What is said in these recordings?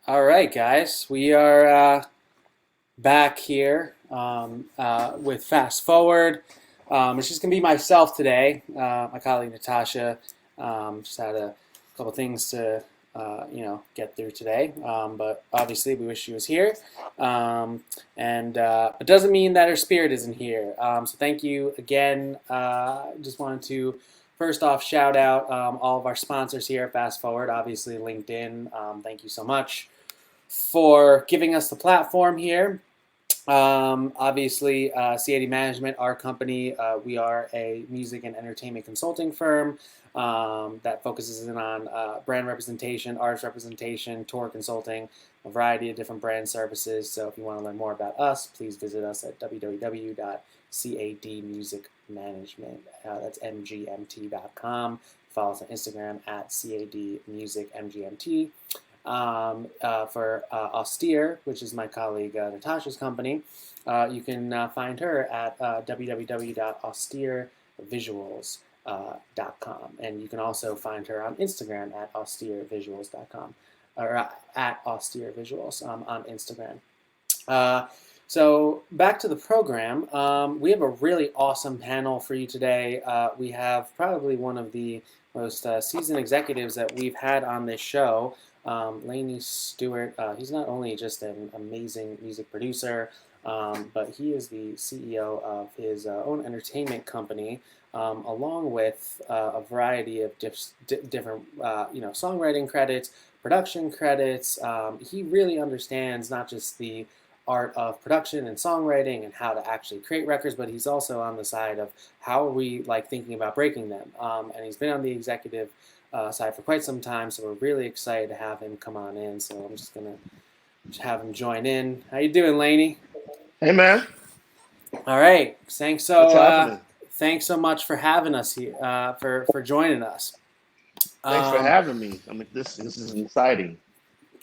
All right, guys, we are back here with Fast Forward. It's just going to be myself today, my colleague Natasha. Just had a couple things to, get through today. But obviously, we wish she was here. And it doesn't mean that her spirit isn't here. So thank you again. Just wanted to first off shout out all of our sponsors here at Fast Forward. Obviously, LinkedIn. Thank you so much for giving us the platform here. Obviously, CAD Management, our company, we are a music and entertainment consulting firm that focuses in on brand representation, artist representation, tour consulting, a variety of different brand services. So if you want to learn more about us, please visit us at www.cadmusicmanagement. That's mgmt.com. Follow us on Instagram at cadmusicmgmt. For Austere, which is my colleague Natasha's company, you can find her at www.austerevisuals.com. And you can also find her on Instagram at austerevisuals.com or at austerevisuals on Instagram. So back to the program. We have a really awesome panel for you today. We have probably one of the most seasoned executives that we've had on this show. Laney Stewart. He's not only just an amazing music producer, but he is the CEO of his own entertainment company, along with a variety of different, songwriting credits, production credits. He really understands not just the art of production and songwriting and how to actually create records, but he's also on the side of how are we thinking about breaking them. And he's been on the executive side for quite some time, so we're really excited to have him come on in. So I'm just gonna have him join in. How you doing, Laney? Hey man, All right. what's happening? Thanks so much for having us here, for joining us. Thanks for Um, having me. I mean, this is exciting.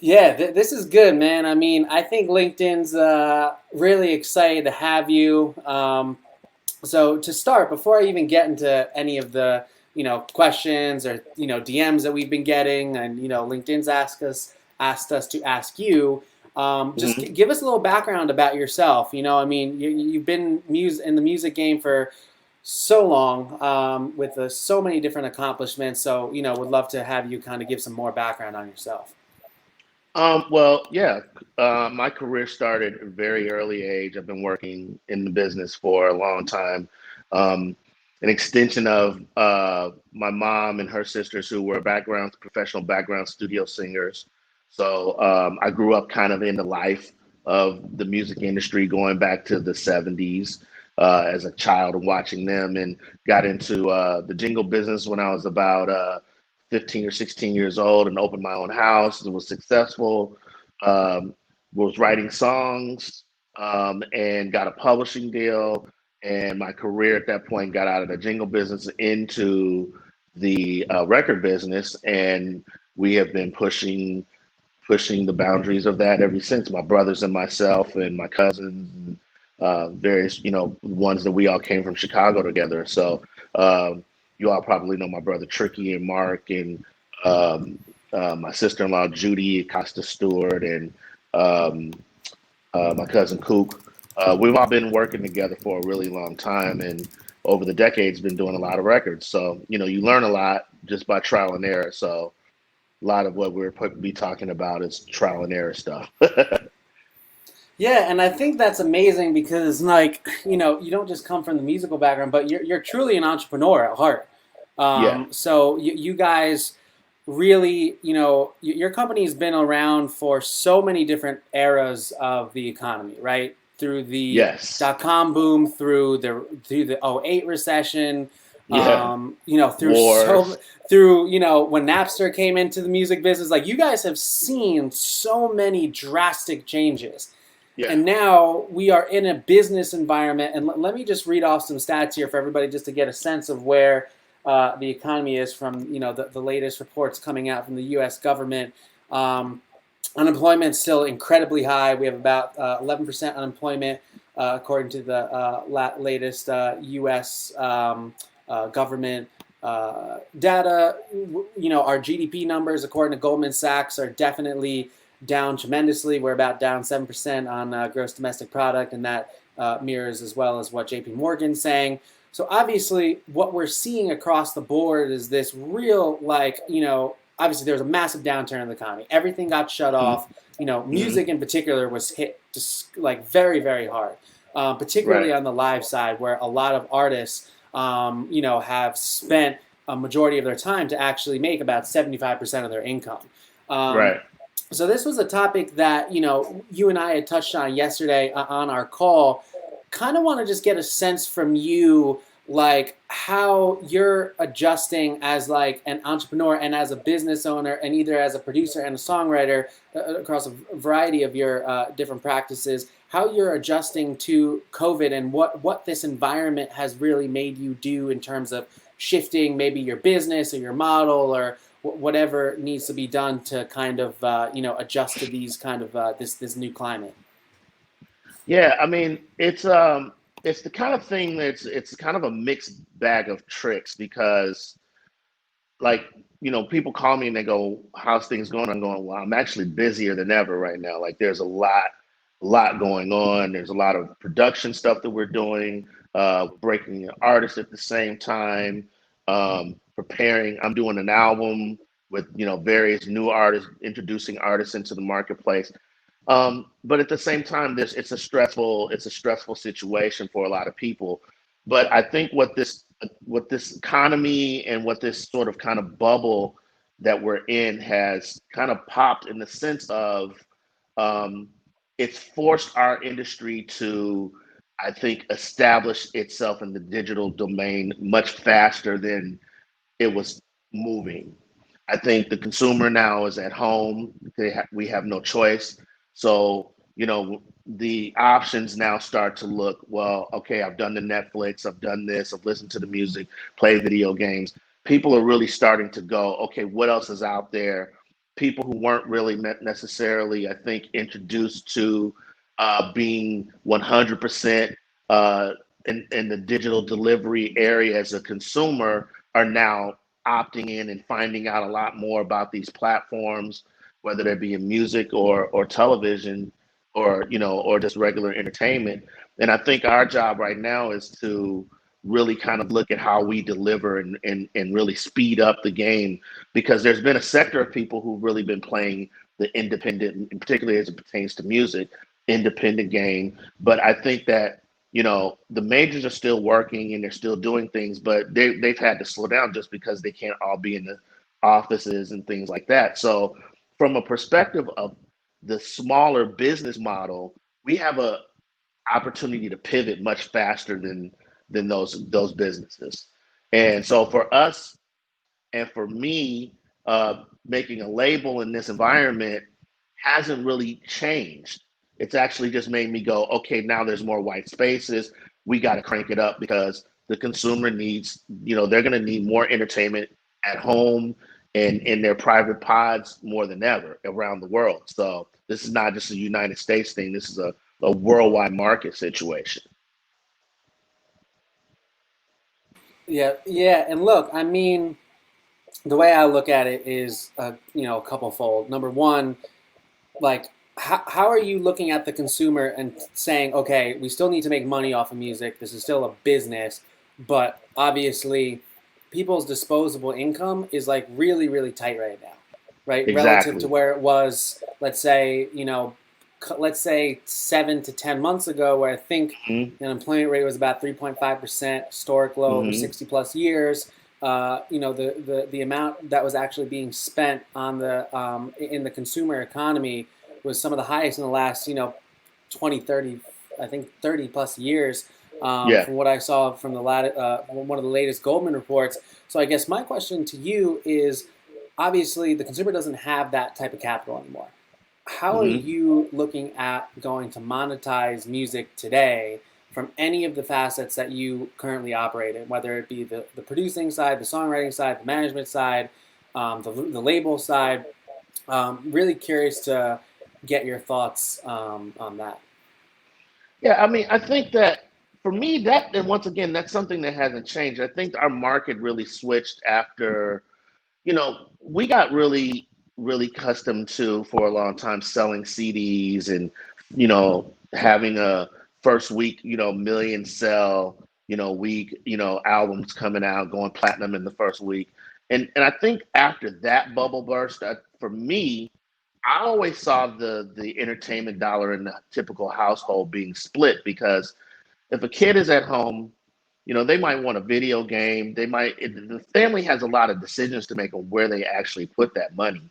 yeah, this is good, man. I mean, I think LinkedIn's really excited to have you. So to start, before I even get into any of the questions or DMs that we've been getting, and LinkedIn's asked us to ask you, just Hmm. give us a little background about yourself. I mean, you've been in the music game for so long, with so many different accomplishments. So would love to have you kind of give some more background on yourself. Yeah. My career started at a very early age. I've been working in the business for a long time. Um, an extension of my mom and her sisters, who were professional background studio singers. So I grew up kind of in the life of the music industry, going back to the '70s as a child and watching them, and got into the jingle business when I was about 15 or 16 years old, and opened my own house and was successful. Um, was writing songs, and got a publishing deal. And my career at that point got out of the jingle business into the record business, and we have been pushing the boundaries of that ever since. My brothers and myself and my cousins, and various ones that we all came from Chicago together. So you all probably know my brother Tricky and Mark, and um, my sister-in-law Judy Costa Stewart, and um, my cousin Coop. We've all been working together for a really long time, and over the decades been doing a lot of records. So you learn a lot just by trial and error. So a lot of what be talking about is trial and error stuff. Yeah, and I think that's amazing because, you don't just come from the musical background, but you're truly an entrepreneur at heart. Yeah. So you guys really, your company's been around for so many different eras of the economy, right? Through the Yes. dot-com boom, through the '08 recession, Yeah. through Wars. when Napster came into the music business. Like, you guys have seen so many drastic changes. Yeah. And now we are in a business environment. And let me just read off some stats here for everybody just to get a sense of where the economy is from, the latest reports coming out from the U.S. government. Um, Unemployment's still incredibly high. We have about 11% unemployment, according to the latest U.S. Government data. Our GDP numbers, according to Goldman Sachs, are definitely down tremendously. We're about down 7% on gross domestic product, and that mirrors as well as what JP Morgan's saying. So obviously, what we're seeing across the board is this real, obviously there's a massive downturn in the economy. Everything got shut Mhm. off. Mhm. Music in particular was hit just like very, very hard, particularly Right. on the live side, where a lot of artists, have spent a majority of their time to actually make about 75% of their income. Um, Right. so this was a topic that you and I had touched on yesterday on our call. Kind of want to just get a sense from you, like how you're adjusting as like an entrepreneur and as a business owner, and either as a producer and a songwriter across a variety of your different practices. How you're adjusting to COVID and what this environment has really made you do in terms of shifting maybe your business or your model or whatever needs to be done to kind of adjust to these kind of this new climate. Yeah, I mean, it's the kind of thing that's it's kind of a mixed bag of tricks because like, people call me and they go, "How's things going?" I'm going, "Well, I'm actually busier than ever right now. Like there's a lot going on. There's a lot of production stuff that we're doing, breaking an artist at the same time, preparing. I'm doing an album with, various new artists, introducing artists into the marketplace. But at the same time, this it's a stressful situation for a lot of people. But I think what this economy and what this sort of kind of bubble that we're in has kind of popped in the sense of um, it's forced our industry to, I think, establish itself in the digital domain much faster than it was moving. I think the consumer now is at home. We have no choice. So, the options now start to look, well, okay, I've done the Netflix, I've done this, I've listened to the music, played video games. People are really starting to go, okay, what else is out there? People who weren't really necessarily, I think, introduced to being 100% uh, in the digital delivery area as a consumer are now opting in and finding out a lot more about these platforms, whether they be in music or television or just regular entertainment. And I think our job right now is to really kind of look at how we deliver and really speed up the game because there's been a sector of people who've really been playing the independent, and particularly as it pertains to music, independent game. But I think that the majors are still working and they're still doing things, but they've had to slow down just because they can't all be in the offices and things like that. So, from a perspective of the smaller business model, we have a opportunity to pivot much faster than those businesses. And so, for us and for me, making a label in this environment hasn't really changed. It's actually just made me go, okay, now there's more white spaces. We got to crank it up because the consumer needs, they're going to need more entertainment at home and in their private pods more than ever around the world. So this is not just a United States thing. This is a worldwide market situation. Yeah, yeah, and look, I mean, the way I look at it is, a couple fold. Number one, like how are you looking at the consumer and saying, okay, we still need to make money off of music. This is still a business, but obviously, people's disposable income is like really, really tight right now, right? Relative to Exactly. where it was, let's say 7 to 10 months ago, where I think Hmm. the unemployment rate was about 3.5%, historic low over Hmm. 60 plus years. The amount that was actually being spent on the in the consumer economy was some of the highest in the last 20, 30, I think 30 plus years, Yeah. from what I saw from one of the latest Goldman reports. So I guess my question to you is, obviously the consumer doesn't have that type of capital anymore. How are Hmm. you looking at going to monetize music today from any of the facets that you currently operate in, whether it be the producing side, the songwriting side, the management side, the label side? Really curious to get your thoughts on that. Yeah. I mean, I think that. for me, that, and once again, that's something that hasn't changed. I think our market really switched after, we got really accustomed to for a long time selling CDs and, having a first week, million sell, week, albums coming out, going platinum in the first week. And I think after that bubble burst, for me, I always saw the entertainment dollar in the typical household being split because if a kid is at home, they might want a video game. The family has a lot of decisions to make on where they actually put that money.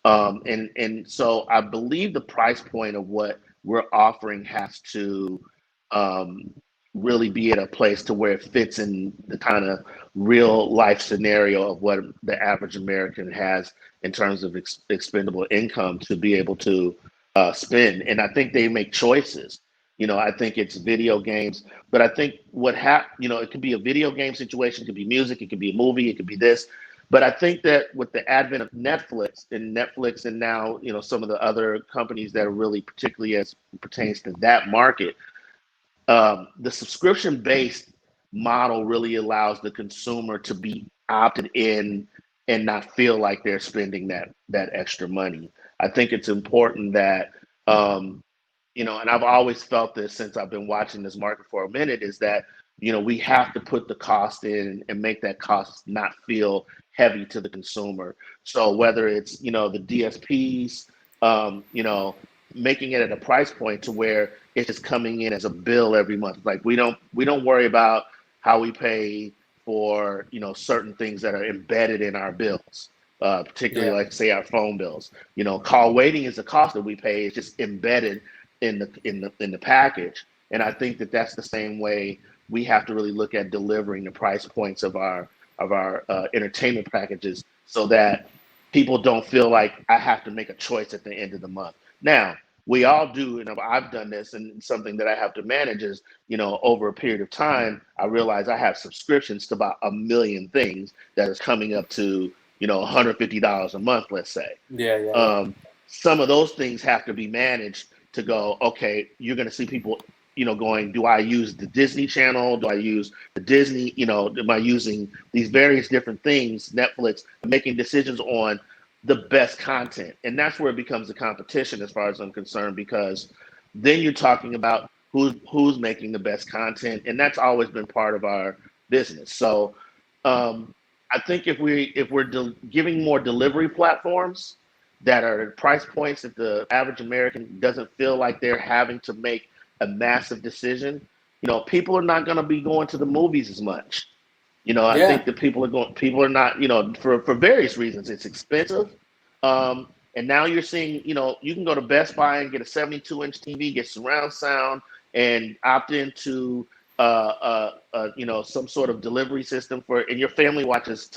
And so I believe the price point of what we're offering has to um, really be at a place to where it fits in the kind of real life scenario of what the average American has in terms of expendable income to be able to spend. And I think they make choices. I think it's video games, but I think it could be a video game situation, it could be music, it could be a movie, it could be this. But I think that with the advent of Netflix and now, some of the other companies that are really particularly as pertains to that market, the subscription based model really allows the consumer to be opted in and not feel like they're spending that extra money. I think it's important that um, and I've always felt this since I've been watching this market for a minute, is that, we have to put the cost in and make that cost not feel heavy to the consumer. So whether it's, the DSPs, making it at a price point to where it's just coming in as a bill every month. Like we don't worry about how we pay for, certain things that are embedded in our bills. Particularly Yeah. like say our phone bills. Call waiting is the cost that we pay. It's just embedded in the package. And I think that that's the same way we have to really look at delivering the price points of our entertainment packages so that people don't feel like I have to make a choice at the end of the month. Now, we all do, and I've done this, and something that I have to manage is, over a period of time, I realize I have subscriptions to about a million things that is coming up to, $150 a month, let's say. Yeah. Yeah. Yeah. um, some of those things have to be managed to go, okay, you're going to see people, going, do I use the Disney Channel? Do I use the Disney, am I using these various different things, Netflix, making decisions on the best content? And that's where it becomes a competition as far as I'm concerned, because then you're talking about who's making the best content. And that's always been part of our business. So um, I think if we're giving more delivery platforms that are at price points that the average American doesn't feel like they're having to make a massive decision, people are not going to be going to the movies as much. I Yeah. think that people are not, for various reasons. It's expensive. And now you're seeing, you can go to Best Buy and get a 72-inch TV, get surround sound, and opt into, some sort of delivery system and your family watches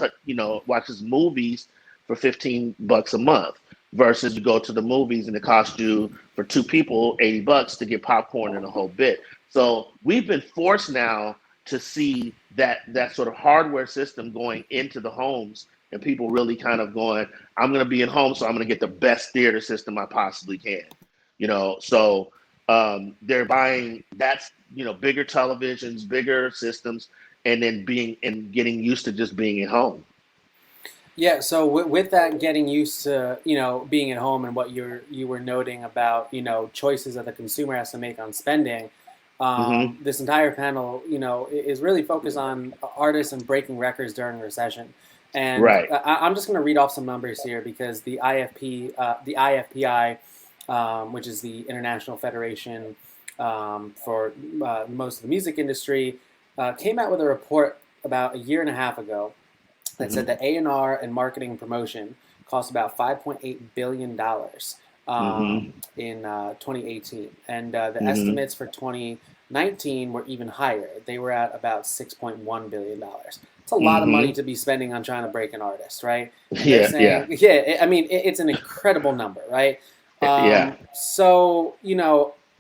movies for $15 a month versus you go to the movies and it costs you for two people $80 to get popcorn and a whole bit. So we've been forced now to see that sort of hardware system going into the homes and people really kind of going, I'm going to be at home, so I'm going to get the best theater system I possibly can. So they're buying bigger televisions, bigger systems, and then getting used to just being at home. Yeah, so with that, getting used to being at home and what you were noting about choices that the consumer has to make on spending, Hmm. this entire panel is really focused on artists and breaking records during recession, and Right. I'm just going to read off some numbers here because the IFPI, which is the International Federation for most of the music industry, came out with a report about a year and a half ago that said Hmm. that A&R and marketing and promotion cost about $5.8 billion Hmm. in 2018. And the Hmm. estimates for 2019 were even higher. They were at about $6.1 billion. It's a lot of money Hmm. to be spending on trying to break an artist, right? And they're Yeah. Yeah. saying, yeah, I mean, it's an incredible number, right? Yeah. So,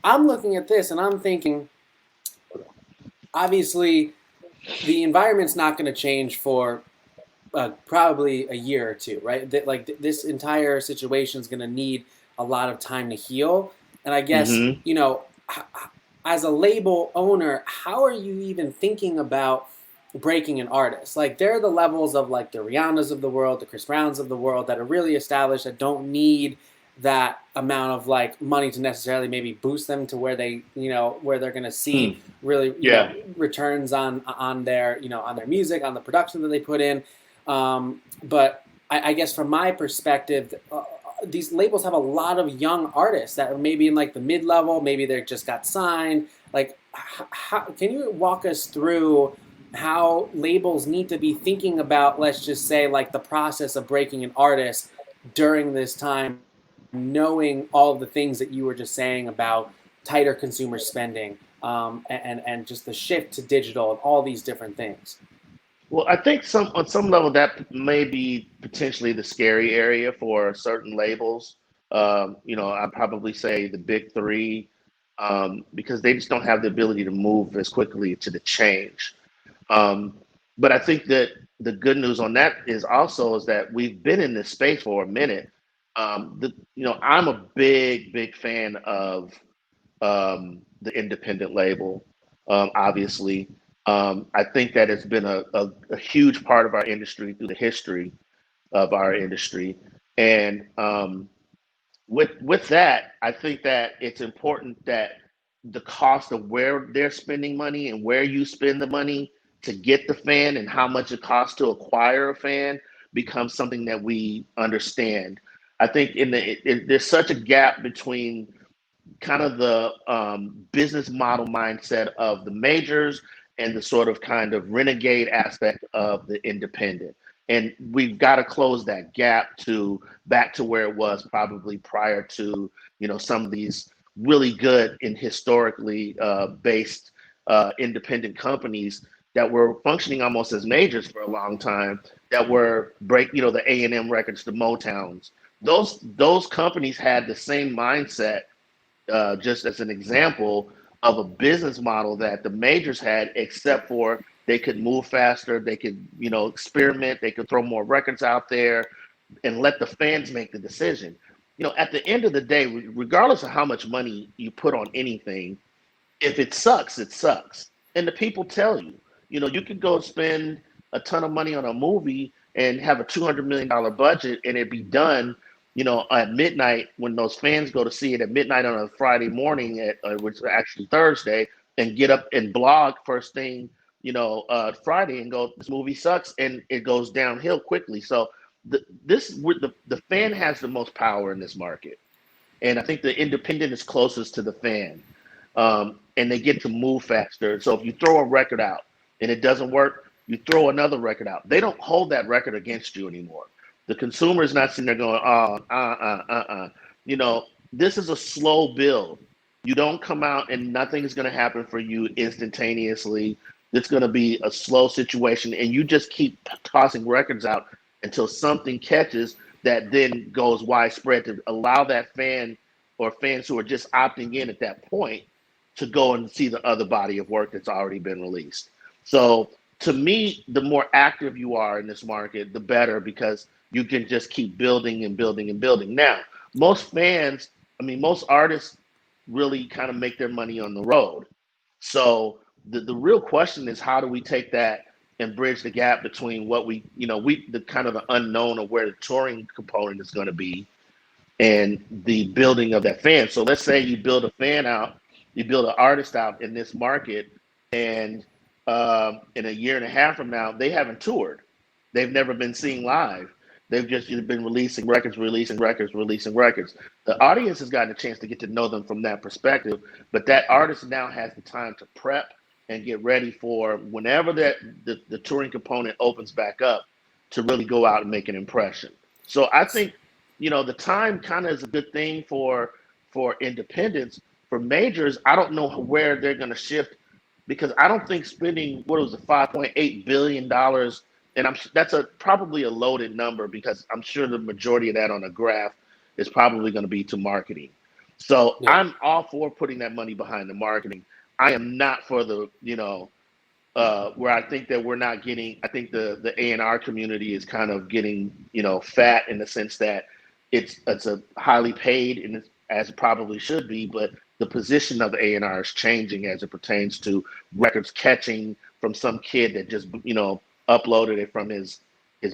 I'm looking at this and I'm thinking, obviously, the environment's not going to change for probably a year or two, right? This entire situation is going to need a lot of time to heal. And I guess, Hmm. as a label owner, how are you even thinking about breaking an artist? Like, there are the levels of like the Rihannas of the world, the Chris Browns of the world that are really established, that don't need that amount of like money to necessarily maybe boost them to where they, where they're going to Hmm. see really, Yeah. returns on their, on their music, on the production that they put in. But I guess from my perspective, these labels have a lot of young artists that are maybe in like the mid level, maybe they just got signed. Like, how can you walk us through how labels need to be thinking about, let's just say, like the process of breaking an artist during this time, knowing all of the things that you were just saying about tighter consumer spending, and just the shift to digital and all these different things? Well, I think on some level that may be potentially the scary area for certain labels. I'd probably say the big three, because they just don't have the ability to move as quickly to the change. Um, but I think that the good news on that is that we've been in this space for a minute. I'm a big fan of the independent label. Obviously, I think that it's been a huge part of our industry through the history of our industry, and with that, I think that it's important that the cost of where they're spending money and where you spend the money to get the fan and how much it costs to acquire a fan becomes something that we understand. I think there's such a gap between kind of the business model mindset of the majors and the sort of kind of renegade aspect of the independent. And we've got to close that gap to back to where it was probably prior to, some of these really good and historically based independent companies that were functioning almost as majors for a long time, that were the A&M records, the Motowns. Those companies had the same mindset, just as an example of a business model that the majors had, except for they could move faster, they could, experiment, they could throw more records out there and let the fans make the decision. At the end of the day, regardless of how much money you put on anything, if it sucks, it sucks. And the people tell you, you could go spend a ton of money on a movie and have a $200 million budget and it be done, at midnight when those fans go to see it at midnight on a Friday morning, which is actually Thursday, and get up and blog first thing, Friday, and go, this movie sucks, and it goes downhill quickly. So the fan has the most power in this market, and I think the independent is closest to the fan, and they get to move faster. So if you throw a record out and it doesn't work, you throw another record out. They don't hold that record against you anymore. The consumer is not sitting there going, oh, this is a slow build. You don't come out and nothing is going to happen for you instantaneously. It's going to be a slow situation, and you just keep tossing records out until something catches that then goes widespread to allow that fan or fans who are just opting in at that point to go and see the other body of work that's already been released. So to me, the more active you are in this market, the better, because you can just keep building and building and building. Now, most artists really kind of make their money on the road. So the real question is, how do we take that and bridge the gap between what the kind of the unknown of where the touring component is going to be and the building of that fan. So let's say you build a fan out, you build an artist out in this market, and in a year and a half from now, they haven't toured. They've never been seen live. They've just been releasing records, releasing records, releasing records. The audience has gotten a chance to get to know them from that perspective, but that artist now has the time to prep and get ready for whenever the touring component opens back up, to really go out and make an impression. So I think, the time kind of is a good thing for independents. For majors, I don't know where they're going to shift, because I don't think spending, what was it, $5.8 billion, and that's probably a loaded number, because I'm sure the majority of that on a graph is probably going to be to marketing. So Yeah. I'm all for putting that money behind the marketing. I am not for the, where I think that we're not getting. I think the A&R community is kind of getting, fat, in the sense that it's a highly paid, and as it probably should be, but the position of the A&R is changing as it pertains to records catching from some kid that just, uploaded it from his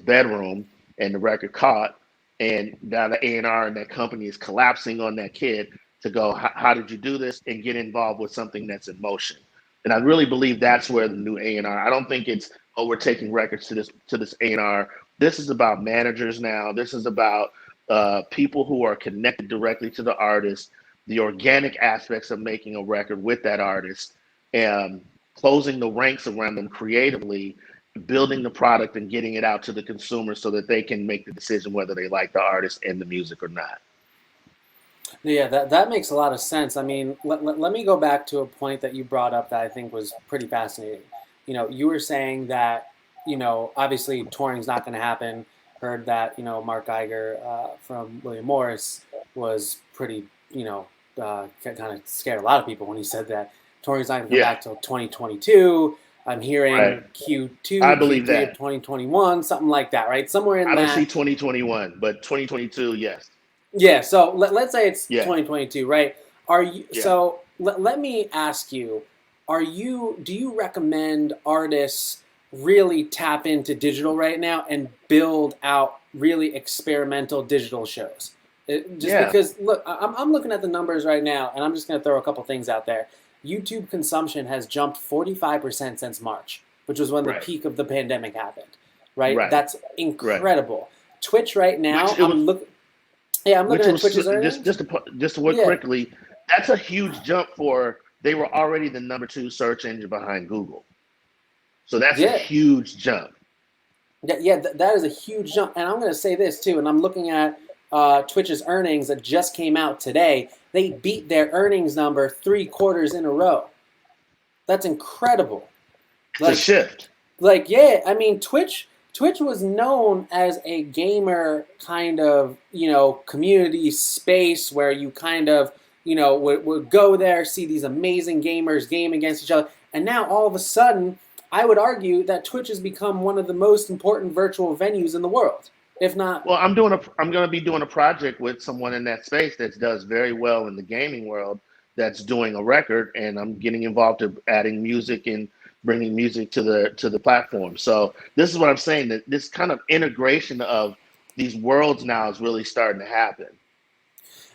bedroom and the record caught. And now the A&R and that company is collapsing on that kid to go, how did you do this? And get involved with something that's in motion. And I really believe that's where the new A&R, I don't think it's, oh, we're taking records to this A&R. This is about managers now. This is about people who are connected directly to the artist, the organic aspects of making a record with that artist, and closing the ranks around them creatively, building the product and getting it out to the consumer so that they can make the decision whether they like the artist and the music or not. Yeah, that makes a lot of sense. I mean, let me go back to a point that you brought up that I think was pretty fascinating. You were saying that, obviously touring's not going to happen. Heard that, Mark Geiger from William Morris was pretty, kind of scared a lot of people when he said that touring's not going to come back till 2022. I'm hearing Right. Q2, I believe Q3 of that. 2021, something like that, right? Somewhere in I don't see that. 2021, but 2022, yes. Yeah, so let's say it's Yeah. 2022, right? Are you Yeah. so let me ask you, do you recommend artists really tap into digital right now and build out really experimental digital shows? Just Yeah. because look, I'm looking at the numbers right now and I'm just going to throw a couple things out there. YouTube consumption has jumped 45% since March, which was when the Right. peak of the pandemic happened, right? Right. That's Right. incredible. Twitch right now, Which it was I'm looking which at was Twitch's just earnings. just to work Yeah, quickly. That's a huge jump for they were already the number two search engine behind Google, so that's a yeah, huge jump. that is a huge jump. And I'm going to say this too. And I'm looking at Twitch's earnings that just came out today. They beat their earnings number 3 quarters in a row. That's incredible. It's a Like, shift. yeah. I mean, Twitch was known as a gamer kind of community space where you kind of would go there, see these amazing gamers game against each other, and now all of a sudden, I would argue that Twitch has become one of the most important virtual venues in the world, if not. Well, I'm going to be doing a project with someone in that space that does very well in the gaming world. That's doing a record, and I'm getting involved to adding music and bringing music to the platform. So this is what I'm saying, that this kind of integration of these worlds now is really starting to happen.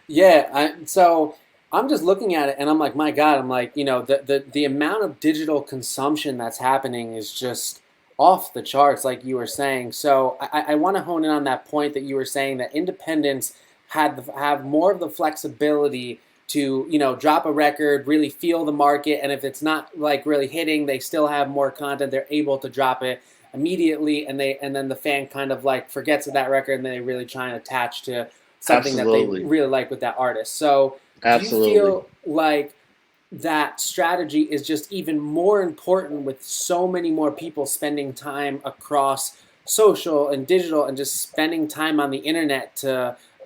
Yeah, so I'm just looking at it and I'm like, my God, I'm like, the amount of digital consumption that's happening is just off the charts, like you were saying. So I want to hone in on that point that you were saying that independents have more of the flexibility to, drop a record, really feel the market, and if it's not like really hitting, they still have more content. They're able to drop it immediately, and then the fan kind of like forgets of that record, and then they really try and attach to something that they Absolutely. really like with that artist. So, do you Absolutely. feel like that strategy is just even more important with so many more people spending time across social and digital and just spending time on the internet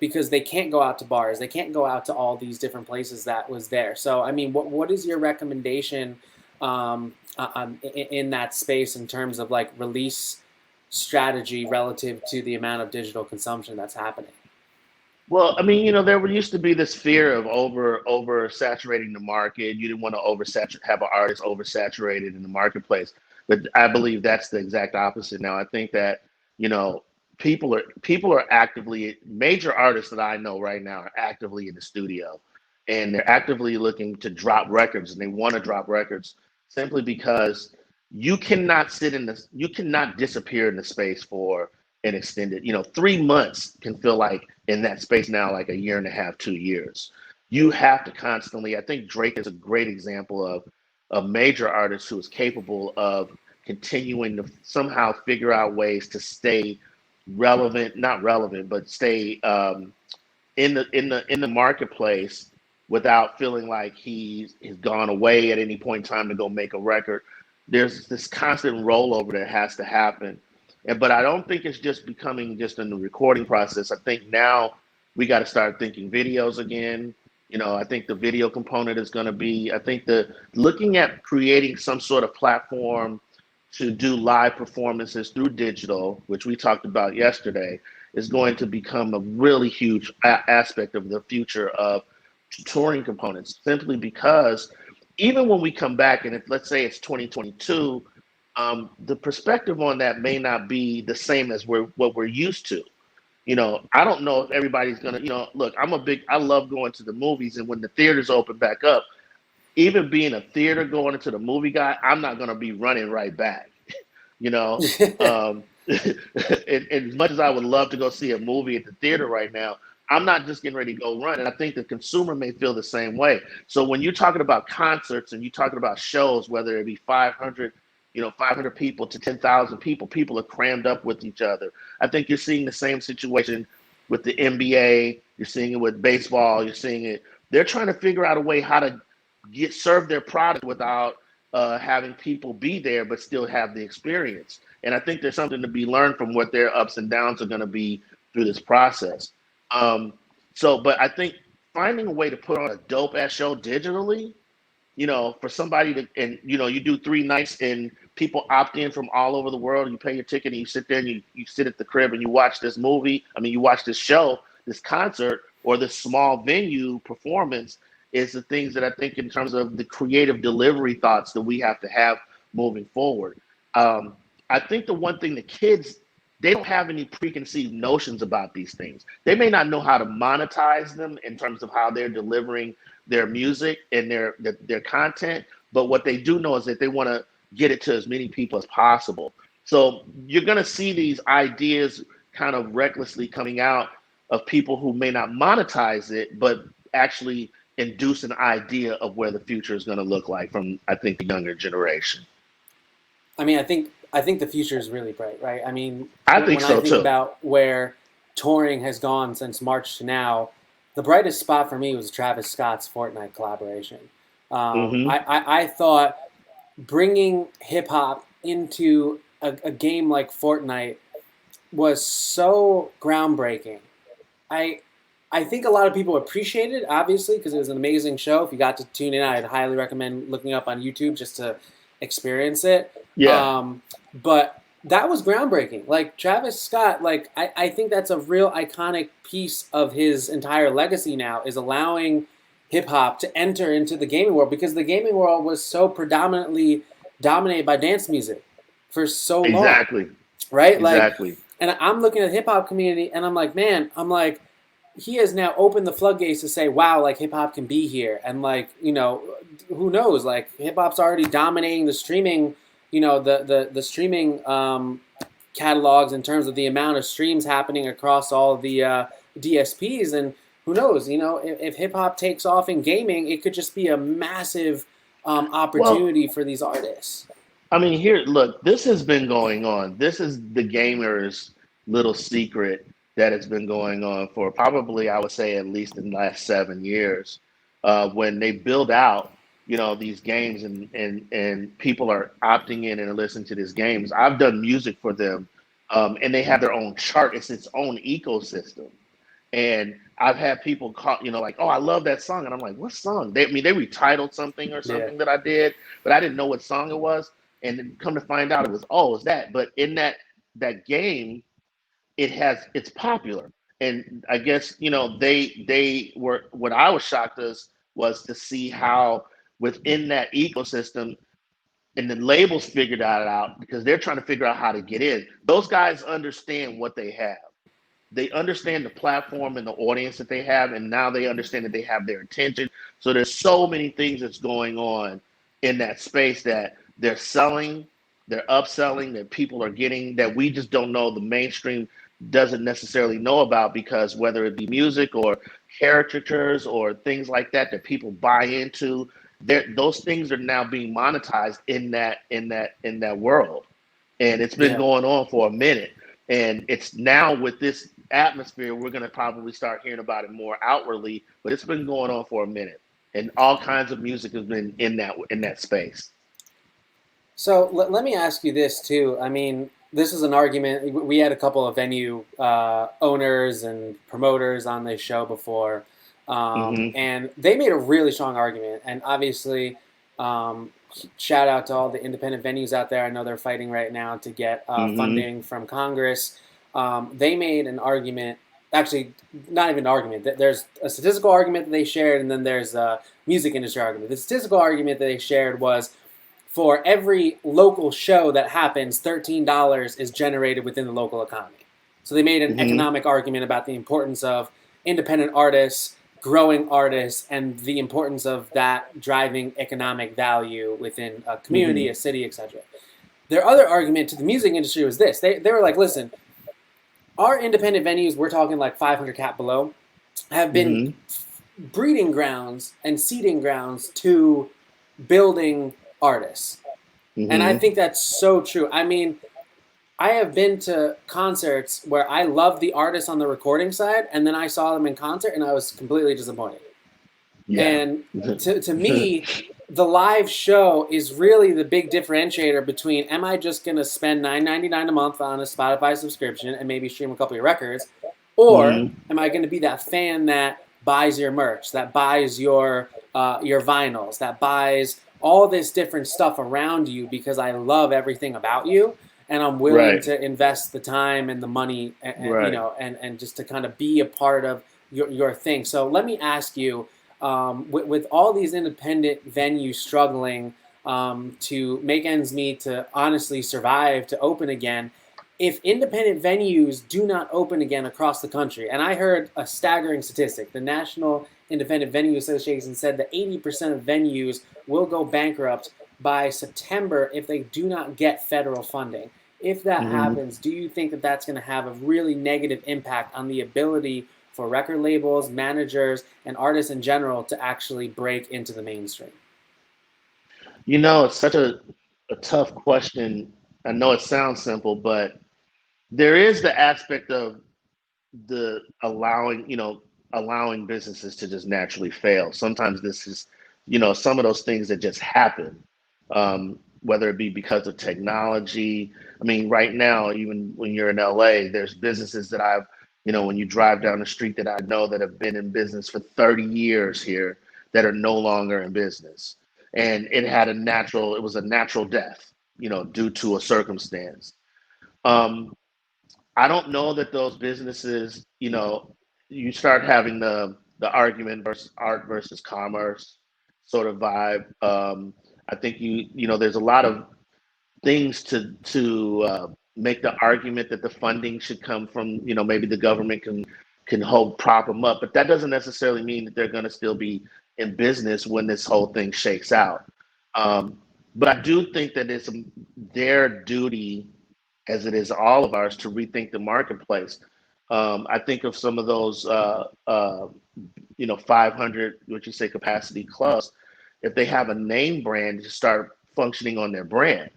because they can't go out to bars, they can't go out to all these different places that was there. So, I mean, what is your recommendation in that space in terms of like release strategy relative to the amount of digital consumption that's happening? Well, I mean, there used to be this fear of over saturating the market. You didn't want to have an artist oversaturated in the marketplace. But I believe that's the exact opposite now. I think that, you know, people are actively, major artists that I know right now are actively in the studio, and they're actively looking to drop records, and they want to drop records simply because you cannot disappear in the space for an extended, 3 months can feel like in that space now like a year and a half, 2 years. You have to constantly, I think Drake is a great example of a major artist who is capable of continuing to somehow figure out ways to stay relevant, not relevant, but stay in the marketplace without feeling like he's gone away at any point in time to go make a record. There's this constant rollover that has to happen. But I don't think it's just becoming just in the recording process. I think now we got to start thinking videos again. I think the video component is going to be, I think the looking at creating some sort of platform to do live performances through digital, which we talked about yesterday, is going to become a really huge aspect of the future of touring components, simply because even when we come back, and if let's say it's 2022, the perspective on that may not be the same as what we're used to. I don't know if everybody's gonna, look, I love going to the movies, and when the theaters open back up, even being a theater going into the movie guy, I'm not gonna be running right back. You know, um, and as much as I would love to go see a movie at the theater right now, I'm not just getting ready to go run. And I think the consumer may feel the same way. So when you're talking about concerts and you're talking about shows, whether it be 500, 500 people to 10,000 people, people are crammed up with each other. I think you're seeing the same situation with the NBA. You're seeing it with baseball. You're seeing it. They're trying to figure out a way how to serve their product without having people be there, but still have the experience. And I think there's something to be learned from what their ups and downs are going to be through this process. Um, but I think finding a way to put on a dope ass show digitally, for somebody to, and you do 3 nights and people opt in from all over the world. You pay your ticket and you sit there and you sit at the crib and you watch this movie. I mean, you watch this show, this concert, or this small venue performance is the things that I think in terms of the creative delivery thoughts that we have to have moving forward. Um, I think the one thing the kids, they don't have any preconceived notions about these things. They may not know how to monetize them in terms of how they're delivering their music and their content, but what they do know is that they want to get it to as many people as possible. So you're going to see these ideas kind of recklessly coming out of people who may not monetize it, but actually induce an idea of where the future is going to look like from, I think, the younger generation. I mean, I think the future is really bright, right? I mean, I think when I so think too. about where touring has gone since March to now, the brightest spot for me was Travis Scott's Fortnite collaboration. Hmm. I thought bringing hip hop into a game like Fortnite was so groundbreaking. I I think a lot of people appreciated it, obviously, because it was an amazing show. If you got to tune in, I'd highly recommend looking up on YouTube just to experience it. Yeah. But that was groundbreaking. Like Travis Scott, like I think that's a real iconic piece of his entire legacy now is allowing hip hop to enter into the gaming world because the gaming world was so predominantly dominated by dance music for so long, Exactly. right? Like, Exactly. and I'm looking at the hip hop community and I'm like, man, I'm like, he has now opened the floodgates to say, wow, like hip hop can be here. And like, who knows? Like hip hop's already dominating the streaming, the streaming catalogs in terms of the amount of streams happening across all the DSPs. And who knows, if hip hop takes off in gaming, it could just be a massive Well, opportunity for these artists. I mean, here, look, this has been going on. This is the gamer's little secret that has been going on for probably, I would say, at least in the last 7 years. When they build out, these games and people are opting in and listening to these games. I've done music for them, and they have their own chart. It's its own ecosystem. And I've had people call, like, oh, I love that song. And I'm like, what song? They retitled something or Yeah. something that I did, but I didn't know what song it was. And then come to find out it was, oh, it's that. But in that game, it's popular. And I guess, they were, what I was shocked as was to see how within that ecosystem and the labels figured that out because they're trying to figure out how to get in. Those guys understand what they have. They understand the platform and the audience that they have, and now they understand that they have their attention. So there's so many things that's going on in that space that they're selling, they're upselling, that people are getting that we just don't know. The mainstream doesn't necessarily know about because whether it be music or caricatures or things like that that people buy into, those things are now being monetized in that world, and it's been Yeah. going on for a minute. And it's now with this atmosphere, we're going to probably start hearing about it more outwardly, but it's been going on for a minute. And all kinds of music has been in that space. So let me ask you this too. I mean, this is an argument. We had a couple of venue owners and promoters on this show before, Hmm. and they made a really strong argument. And obviously, um, shout out to all the independent venues out there. I know they're fighting right now to get Hmm. funding from Congress. They made an argument actually not even an argument. There's a statistical argument that they shared, and then there's a music industry argument. The statistical argument that they shared was for every local show that happens, $13 is generated within the local economy. So they made an economic argument about the importance of independent artists, growing artists, and the importance of that driving economic value within a community, a city, etc. Their other argument to the music industry was this. They were like, listen, our independent venues, we're talking like 500 cap below, have been breeding grounds and seeding grounds to building artists. And I think that's so true. I mean, I have been to concerts where I love the artists on the recording side, and then I saw them in concert, and I was completely disappointed. Yeah. And to me, the live show is really the big differentiator between, am I just going to spend $9.99 a month on a Spotify subscription and maybe stream a couple of your records, or am I going to be that fan that buys your merch, that buys your vinyls, that buys all this different stuff around you because I love everything about you, and I'm willing to invest the time and the money, and you know, and just to kind of be a part of your thing. So let me ask you, with all these independent venues struggling to make ends meet, to honestly survive, to open again, if independent venues do not open again across the country, and I heard a staggering statistic, the National Independent Venue Association said that 80% of venues will go bankrupt by September if they do not get federal funding. If that happens, do you think that that's going to have a really negative impact on the ability for record labels, managers, and artists in general to actually break into the mainstream? You know, it's such a tough question. I know it sounds simple, but there is the aspect of the allowing businesses to just naturally fail. Sometimes this is, some of those things that just happen, whether it be because of technology. I mean, right now, even when you're in LA, there's businesses that I've, when you drive down the street that I know that have been in business for 30 years here that are no longer in business. And it was a natural death, due to a circumstance. I don't know that those businesses, you start having the argument versus art versus commerce sort of vibe. I think there's a lot of things to make the argument that the funding should come from, maybe the government can prop them up, but that doesn't necessarily mean that they're going to still be in business when this whole thing shakes out. But I do think that it's their duty, as it is all of ours, to rethink the marketplace. I think of some of those, 500, what you say, capacity clubs. If they have a name brand, to start functioning on their brand,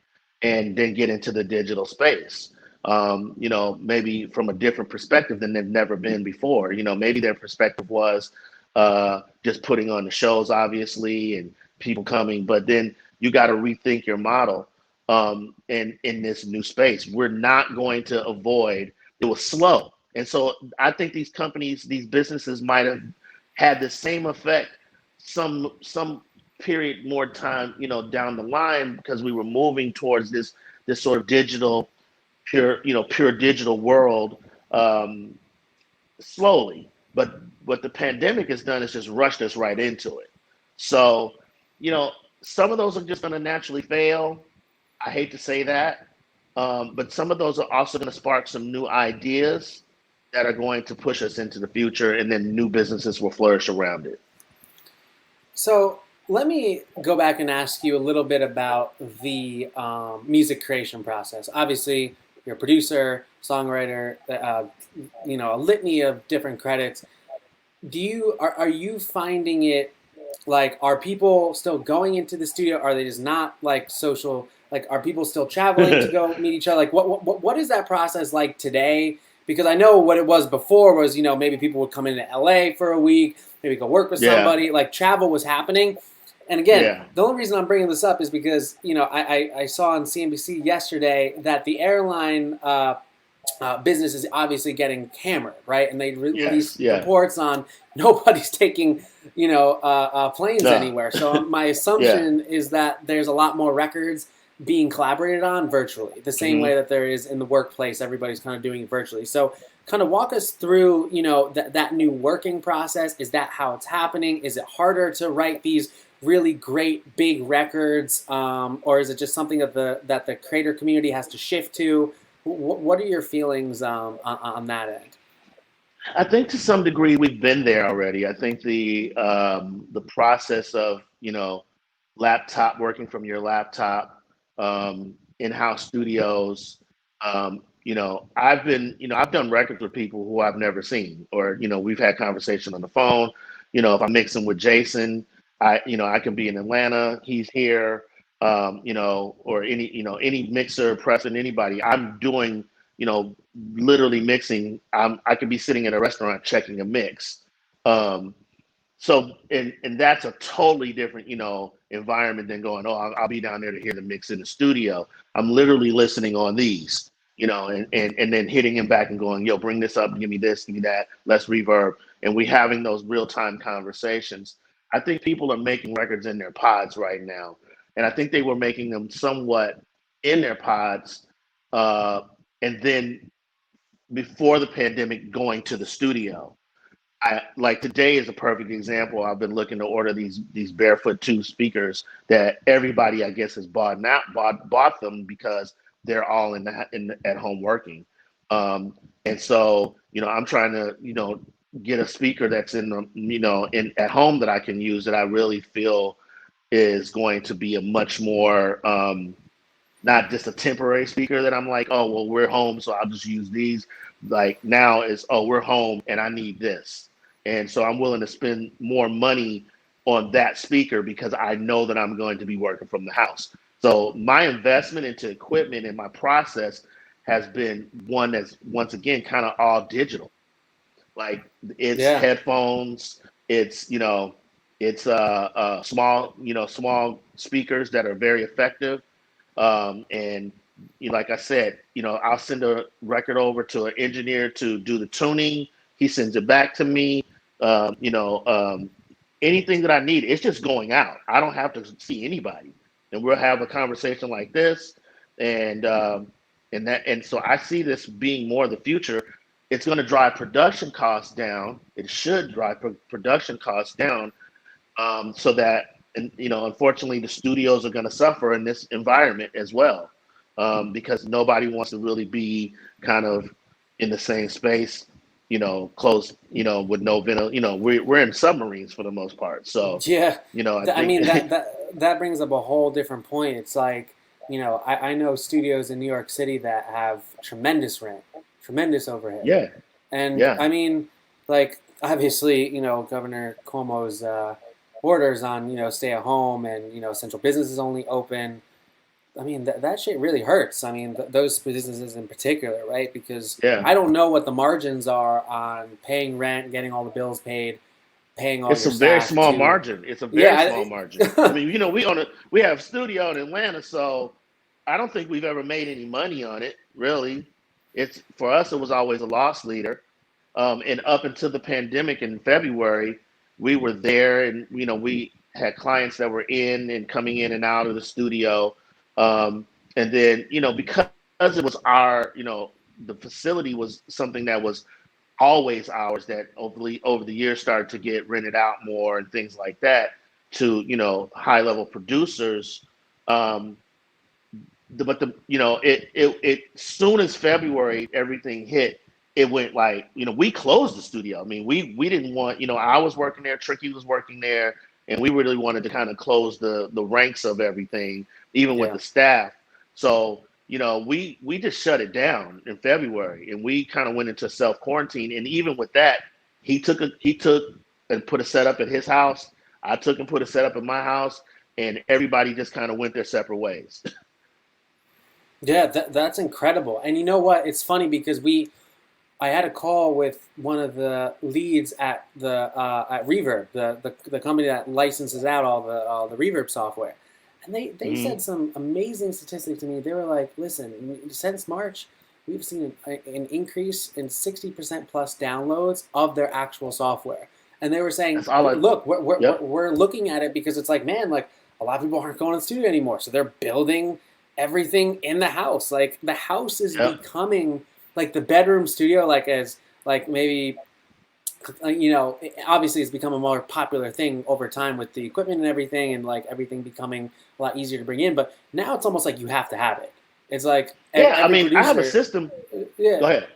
and then get into the digital space. Maybe from a different perspective than they've never been before. Maybe their perspective was just putting on the shows, obviously, and people coming, but then you got to rethink your model. In this new space, we're not going to avoid. It was slow, and so I think these companies, these businesses, might have had the same effect some period more time, down the line, because we were moving towards this sort of digital, pure digital world, slowly. But what the pandemic has done is just rushed us right into it. So, some of those are just going to naturally fail. I hate to say that, but some of those are also going to spark some new ideas that are going to push us into the future, and then new businesses will flourish around it. So let me go back and ask you a little bit about the music creation process. Obviously, you're a producer, songwriter, a litany of different credits. Are you finding it, like, are people still going into the studio? Are they just not like social? Like, are people still traveling to go meet each other? Like, what is that process like today? Because I know what it was before was, maybe people would come into LA for a week, maybe go work with somebody. Like, travel was happening. And again, the only reason I'm bringing this up is because, I saw on CNBC yesterday that the airline business is obviously getting hammered, right? And they released reports on nobody's taking, planes anywhere. So my assumption is that there's a lot more records being collaborated on virtually, the same way that there is in the workplace. Everybody's kind of doing it virtually. So kind of walk us through, that new working process. Is that how it's happening? Is it harder to write these really great big records, or is it just something that the creator community has to shift to? What are your feelings on that end? I think to some degree we've been there already. I think the process of laptop working from your laptop, in-house studios. I've done records with people who I've never seen, or we've had conversation on the phone. If I'm mixing with Jason, I can be in Atlanta, he's here, or any mixer, pressing anybody. I'm doing, literally mixing. I could be sitting in a restaurant checking a mix. Um, and that's a totally different, environment than going, oh, I'll be down there to hear the mix in the studio. I'm literally listening on these, and then hitting him back and going, yo, bring this up, give me this, give me that, let's reverb. And we having those real time conversations. I think people are making records in their pods right now. And I think they were making them somewhat in their pods. And then before the pandemic, going to the studio. I like today is a perfect example. I've been looking to order these Barefoot 2 speakers that everybody I guess has bought them because they're all at home working. And so I'm trying to get a speaker that's in the in at home that I can use, that I really feel is going to be a much more not just a temporary speaker that I'm like, oh, well, we're home, so I'll just use these. Like now is, oh, we're home and I need this. And so I'm willing to spend more money on that speaker because I know that I'm going to be working from the house. So my investment into equipment and my process has been one that's, once again, kind of all digital. Like it's Yeah. headphones, it's small speakers that are very effective. And like I said, I'll send a record over to an engineer to do the tuning. He sends it back to me. Anything that I need, it's just going out. I don't have to see anybody, and we'll have a conversation like this, and so I see this being more the future. It's going to drive production costs down. It should drive production costs down, so that, and unfortunately the studios are going to suffer in this environment as well, because nobody wants to really be kind of in the same space, close, with no ventil. We're in submarines for the most part. So, Yeah, I I mean think, that brings up a whole different point. It's like, I know studios in New York City that have tremendous rent, tremendous overhead, yeah, and yeah, I mean, like obviously, Governor Cuomo's orders on stay at home and essential businesses only open. I mean, that shit really hurts. I mean, those businesses in particular, right? Because yeah. I don't know what the margins are on paying rent, getting all the bills paid, paying all It's your a very staff small to, margin. It's a very yeah, small margin. I mean, we have a studio in Atlanta, so I don't think we've ever made any money on it, really. It's for us, it was always a loss leader. And up until the pandemic in February, we were there, and we had clients that were in and coming in and out of the studio. And then because it was the facility was something that was always ours, that over the years started to get rented out more and things like that to high level producers. Um, but it soon as February everything hit, it went like we closed the studio. I mean, we didn't want, I was working there, Tricky was working there, and we really wanted to kind of close the ranks of everything, even with yeah, the staff. So we just shut it down in February, and we kind of went into self quarantine. And even with that, he took and put a setup at his house. I took and put a setup at my house, and everybody just kind of went their separate ways. yeah. That's incredible. And you know what? It's funny because I had a call with one of the leads at the at Reverb, the company that licenses out all the Reverb software, and they Hmm. said some amazing statistics to me. They were like, "Listen, since March, we've seen an increase in 60% plus downloads of their actual software." And they were saying, That's all I. "Look, we're Yep. we're looking at it because it's like, man, like a lot of people aren't going to the studio anymore, so they're building everything in the house. Like the house is Yep. becoming." like the bedroom studio, like as like maybe obviously it's become a more popular thing over time with the equipment and everything, and like everything becoming a lot easier to bring in. But now it's almost like you have to have it. It's like Yeah, I every mean, I have a producer. system. Yeah. Go ahead.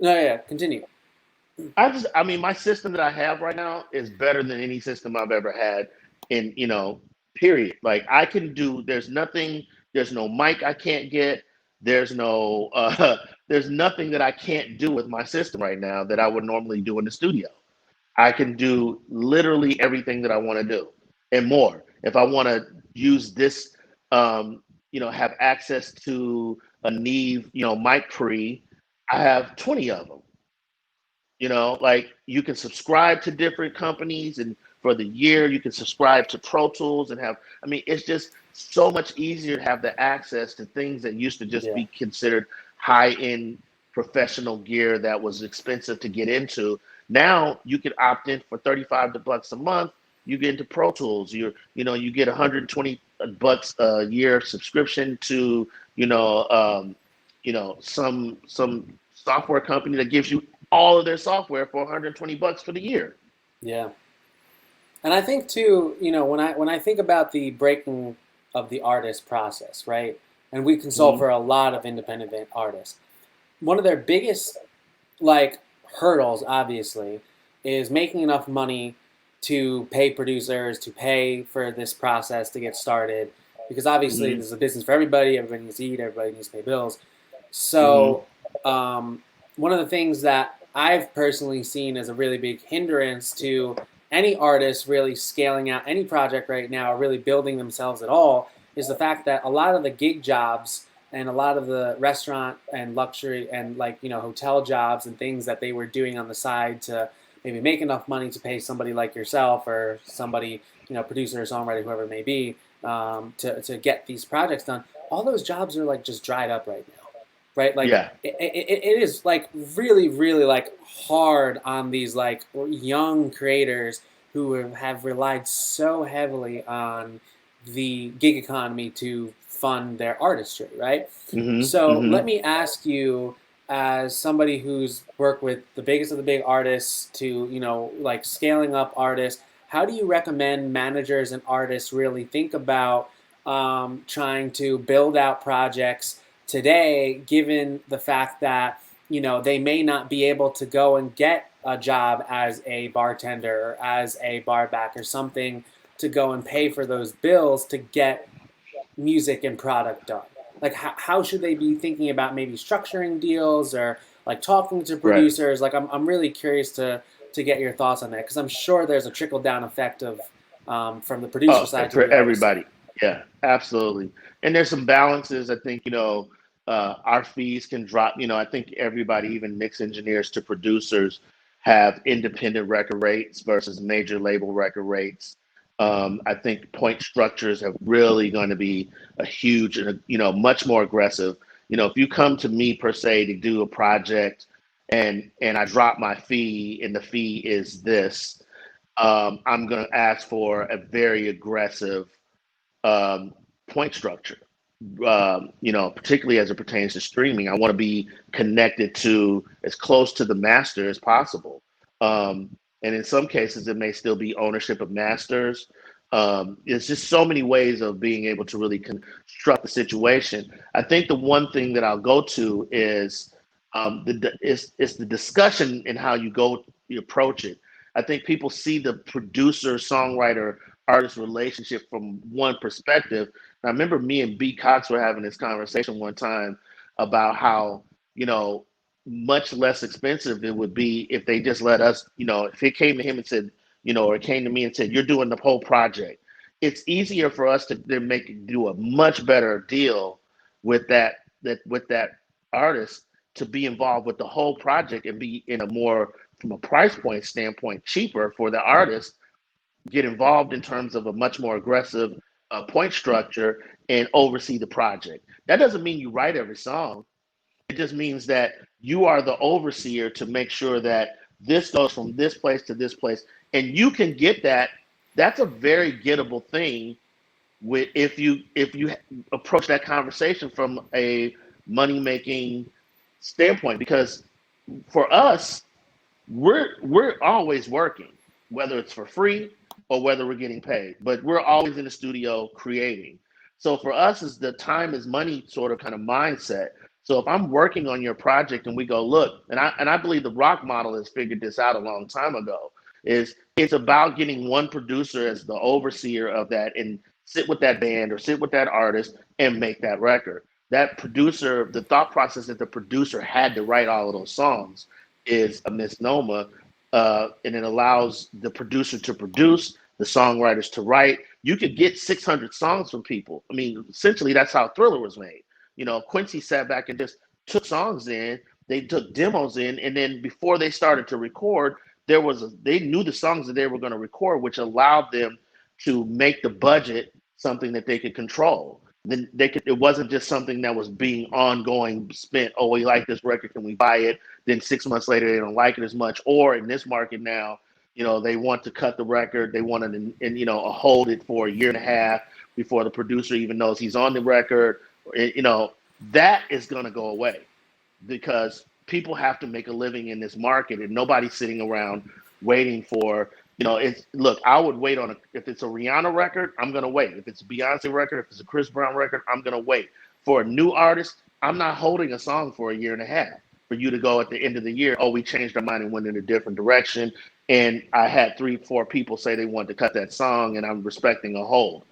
No, yeah. Continue. I mean, my system that I have right now is better than any system I've ever had in, period. Like I can do, there's no mic I can't get. There's no, there's nothing that I can't do with my system right now that I would normally do in the studio. I can do literally everything that I want to do and more. If I want to use this, have access to a Neve, mic pre, I have 20 of them. Like you can subscribe to different companies, and for the year you can subscribe to Pro Tools and have, I mean, it's just so much easier to have the access to things that used to just Yeah. be considered high end professional gear that was expensive to get into. Now you can opt in for 35 bucks a month. You get into Pro Tools. You get 120 bucks a year subscription to, some software company that gives you all of their software for 120 bucks for the year. Yeah. And I think too, when I think about the breaking of the artist process, right? And we consult Mm-hmm. for a lot of independent artists. One of their biggest like hurdles, obviously, is making enough money to pay producers, to pay for this process to get started. Because obviously, Mm-hmm. this is a business for everybody. Everybody needs to eat. Everybody needs to pay bills. Mm-hmm. So, one of the things that I've personally seen as a really big hindrance to any artist really scaling out any project right now or really building themselves at all is the fact that a lot of the gig jobs and a lot of the restaurant and luxury and like hotel jobs and things that they were doing on the side to maybe make enough money to pay somebody like yourself or somebody producer or songwriter, whoever it may be, to get these projects done. All those jobs are like just dried up right now, right? Like Yeah. it is like really, really like hard on these like young creators who have relied so heavily on the gig economy to fund their artistry, right? Mm-hmm. So let Mm-hmm. me ask you, as somebody who's worked with the biggest of the big artists to like scaling up artists, how do you recommend managers and artists really think about trying to build out projects today, given the fact that they may not be able to go and get a job as a bartender or as a bar back or something to go and pay for those bills to get music and product done? Like, how should they be thinking about maybe structuring deals or like talking to Right. producers? Like, I'm really curious to get your thoughts on that because I'm sure there's a trickle down effect of from the producer Oh, side to for the artist side. everybody. Yeah, absolutely. And there's some balances. I think, our fees can drop. I think everybody, even mix engineers to producers, have independent record rates versus major label record rates. I think point structures are really going to be a huge, much more aggressive. If you come to me per se to do a project and I drop my fee and the fee is this, I'm going to ask for a very aggressive um, point structure. Particularly as it pertains to streaming, I want to be connected to as close to the master as possible. And in some cases, it may still be ownership of masters. It's just so many ways of being able to really construct the situation. I think the one thing that I'll go to is it's the discussion and how you approach it. I think people see the producer songwriter artist relationship from one perspective. And I remember me and B Cox were having this conversation one time about how, you know, much less expensive it would be if they just let us, if it came to him and said, or it came to me and said, you're doing the whole project. It's easier for us to do a much better deal with that artist to be involved with the whole project and be in a more, from a price point standpoint, cheaper for the artist, get involved in terms of a much more aggressive point structure and oversee the project. That doesn't mean you write every song. It just means that you are the overseer to make sure that this goes from this place to this place, and you can get that. That's a very gettable thing with if you approach that conversation from a money making, standpoint, because for us, we're always working, whether it's for free or whether we're getting paid. But we're always in the studio creating. So for us, is the time is money sort of kind of mindset. So if I'm working on your project and we go look, and I believe the rock model has figured this out a long time ago, is it's about getting one producer as the overseer of that and sit with that band or sit with that artist and make that record. That producer, the thought process that the producer had to write all of those songs is a misnomer, and it allows the producer to produce, the songwriters to write. You could get 600 songs from people. I mean, essentially, that's how Thriller was made. Quincy sat back and just took songs in. They took demos in, and then before they started to record, they knew the songs that they were going to record, which allowed them to make the budget something that they could control. Then it wasn't just something that was being ongoing spent. Oh, we like this record, can we buy it? Then 6 months later they don't like it as much. Or in this market now, they want to cut the record, they want to hold it for a year and a half before the producer even knows he's on the record. That is going to go away, because people have to make a living in this market, and nobody's sitting around waiting for, look, I would wait if it's a Rihanna record, I'm going to wait. If it's a Beyonce record, if it's a Chris Brown record, I'm going to wait. For a new artist, I'm not holding a song for a year and a half for you to go at the end of the year, oh, we changed our mind and went in a different direction. And I had 3-4 people say they wanted to cut that song, and I'm respecting a hold.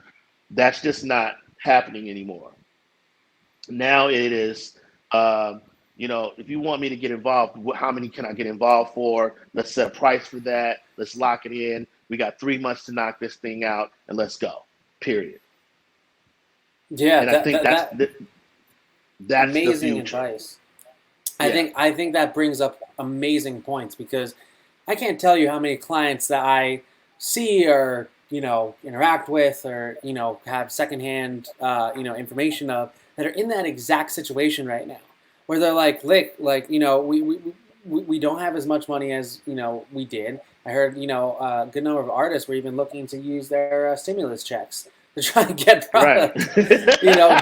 That's just not happening anymore. Now it is, if you want me to get involved, how many can I get involved for? Let's set a price for that. Let's lock it in. We got 3 months to knock this thing out, and let's go. Period. Yeah, and I think that's amazing the future. Advice. I think that brings up amazing points, because I can't tell you how many clients that I see or interact with or have secondhand information of that are in that exact situation right now, where they're like, we don't have as much money as we did. I heard a good number of artists were even looking to use their stimulus checks to try to get product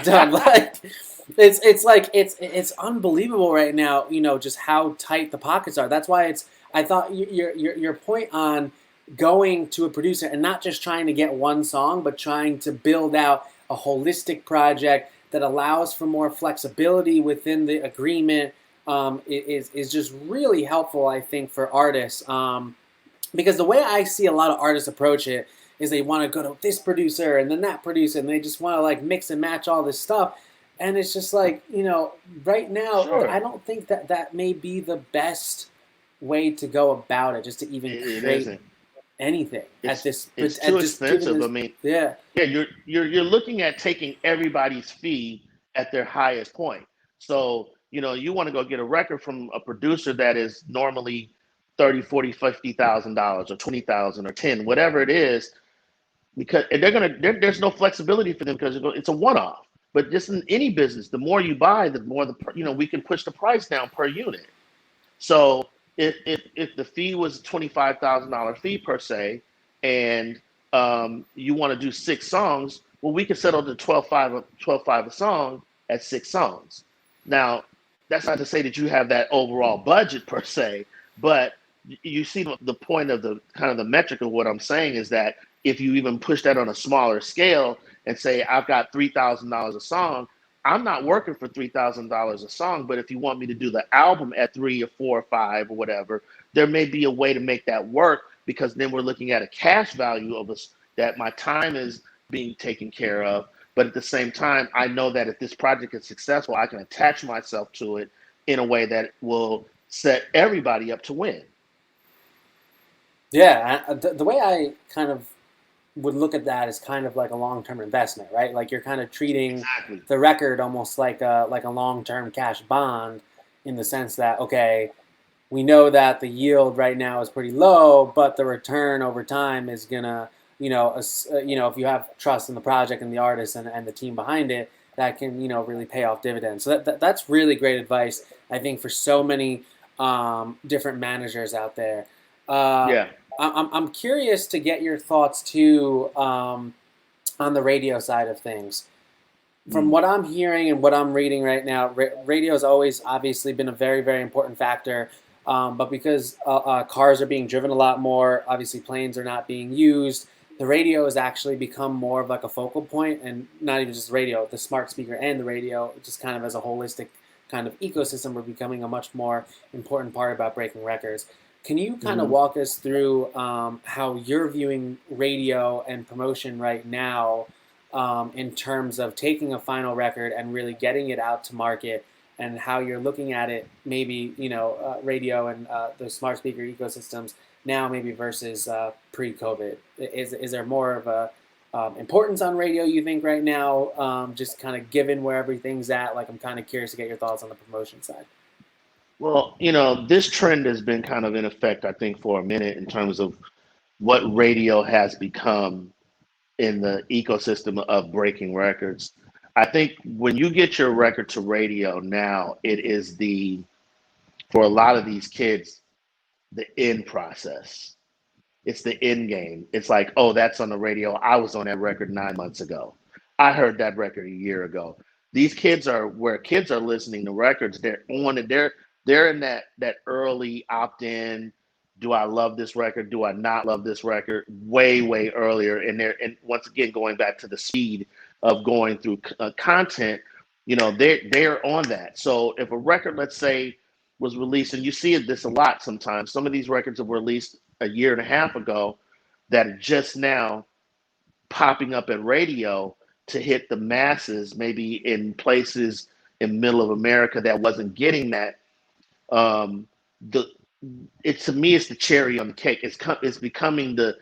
done. Like it's unbelievable right now. Just how tight the pockets are. That's why I thought your point on going to a producer and not just trying to get one song, but trying to build out a holistic project that allows for more flexibility within the agreement is just really helpful, I think, for artists. Because the way I see a lot of artists approach it is they want to go to this producer and then that producer, and they just want to like mix and match all this stuff. And it's just like, right now, Sure. I don't think that may be the best way to go about it, just to even create anything at this. It's too expensive. I mean, yeah. You're looking at taking everybody's fee at their highest point. So you want to go get a record from a producer that is normally $30,000, $40,000, $50,000 or $20,000 or $10,000, whatever it is, because there's no flexibility for them, because it's a one-off. But just in any business, the more you buy, the more we can push the price down per unit. So if the fee was a $25,000 fee per se, and you want to do 6 songs, well, we can settle to $12.5 a song at 6 songs. Now, that's not to say that you have that overall budget per se, but you see the point of the kind of the metric of what I'm saying is that if you even push that on a smaller scale and say, I've got $3,000 a song, I'm not working for $3,000 a song, but if you want me to do the album at 3 or 4 or 5 or whatever, there may be a way to make that work, because then we're looking at a cash value of us, that my time is being taken care of. But at the same time, I know that if this project is successful, I can attach myself to it in a way that will set everybody up to win. Yeah, the way I kind of would look at that is kind of like a long-term investment, right? Like you're kind of treating the record almost like a long-term cash bond, in the sense that, okay, we know that the yield right now is pretty low, but the return over time is gonna, if you have trust in the project and the artist and the team behind it, that can really pay off dividends. So that's really great advice, I think, for so many different managers out there. I'm curious to get your thoughts too on the radio side of things. From Mm, what I'm hearing and what I'm reading right now, radio has always obviously been a very, very important factor. But because cars are being driven a lot more, obviously planes are not being used. The radio has actually become more of like a focal point, and not even just radio, the smart speaker and the radio, just kind of as a holistic kind of ecosystem, are becoming a much more important part about breaking records. Can you kind of hmm walk us through how you're viewing radio and promotion right now, in terms of taking a final record and really getting it out to market, and how you're looking at it, maybe radio and the smart speaker ecosystems now, maybe versus pre-COVID? Is there more of a importance on radio, you think, right now, just kind of given where everything's at? Like, I'm kind of curious to get your thoughts on the promotion side. Well, this trend has been kind of in effect, I think, for a minute in terms of what radio has become in the ecosystem of breaking records. I think when you get your record to radio now, it is for a lot of these kids, the end process. It's the end game. It's like, oh, that's on the radio. I was on that record 9 months ago. I heard that record a year ago. These kids are where kids are listening to records. They're on it. They're in that early opt in. Do I love this record? Do I not love this record? Way earlier. And once again going back to the speed of going through content. They're on that. So if a record, let's say, was released, and you see this a lot sometimes. Some of these records were released a year and a half ago that are just now popping up at radio to hit the masses, maybe in places in middle of America that wasn't getting that. The it To me, it's the cherry on the cake. It's becoming the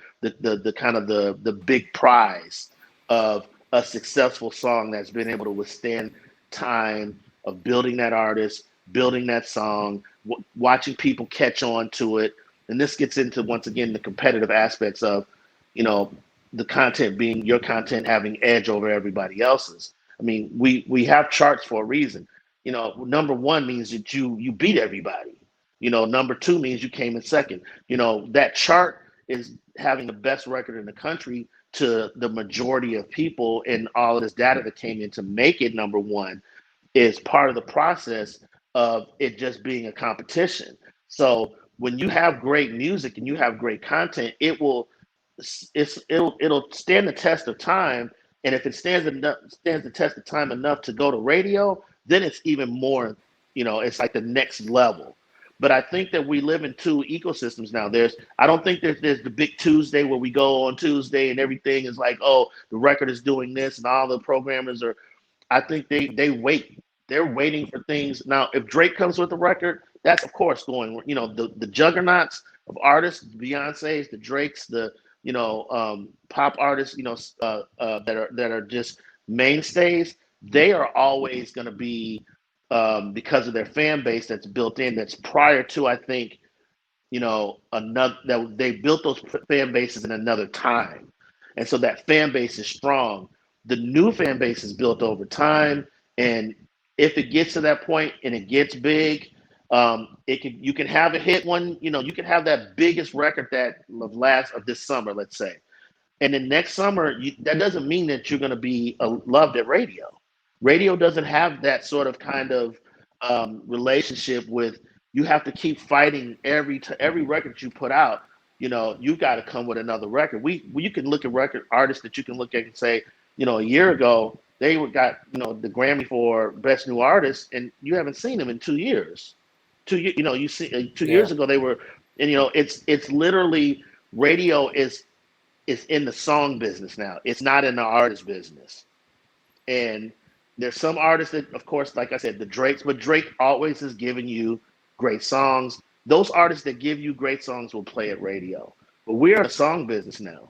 kind of the big prize of a successful song that's been able to withstand time of building that artist, building that song, watching people catch on to it. And this gets into, once again, the competitive aspects of, you know, the content being your content having edge over everybody else's. I mean, we have charts for a reason. Number one means that you beat everybody. Number two means you came in second. That chart is having the best record in the country to the majority of people, and all of this data that came in to make it number one is part of the process of it just being a competition. So when you have great music and you have great content, it'll stand the test of time. And if it stands the test of time enough to go to radio, then it's even more, it's like the next level. But I think that we live in two ecosystems now. I don't think there's the big Tuesday where we go on Tuesday and everything is like, oh, the record is doing this and all the programmers are. I think they wait. They're waiting for things. Now, if Drake comes with a record, that's of course going. The juggernauts of artists, the Beyonces, the Drakes, the pop artists, that are just mainstays. They are always going to be, because of their fan base that's built in. That's prior to, I think, another that they built those fan bases in another time, and so that fan base is strong. The new fan base is built over time, and if it gets to that point and it gets big, you can have a hit one. You can have that biggest record of this summer, let's say, and then next summer, that doesn't mean that you're going to be loved at radio. Radio doesn't have that sort of kind of relationship with. You have to keep fighting every record you put out. You've got to come with another record. You can look at record artists that you can look at and say, a year ago got the Grammy for Best New Artist, and you haven't seen them in 2 years. You see, 2 years Yeah. ago they were, and it's literally radio is in the song business now. It's not in the artist business. And there's some artists that, of course, like I said, the Drakes, but Drake always is giving you great songs. Those artists that give you great songs will play at radio. But we're in a song business now.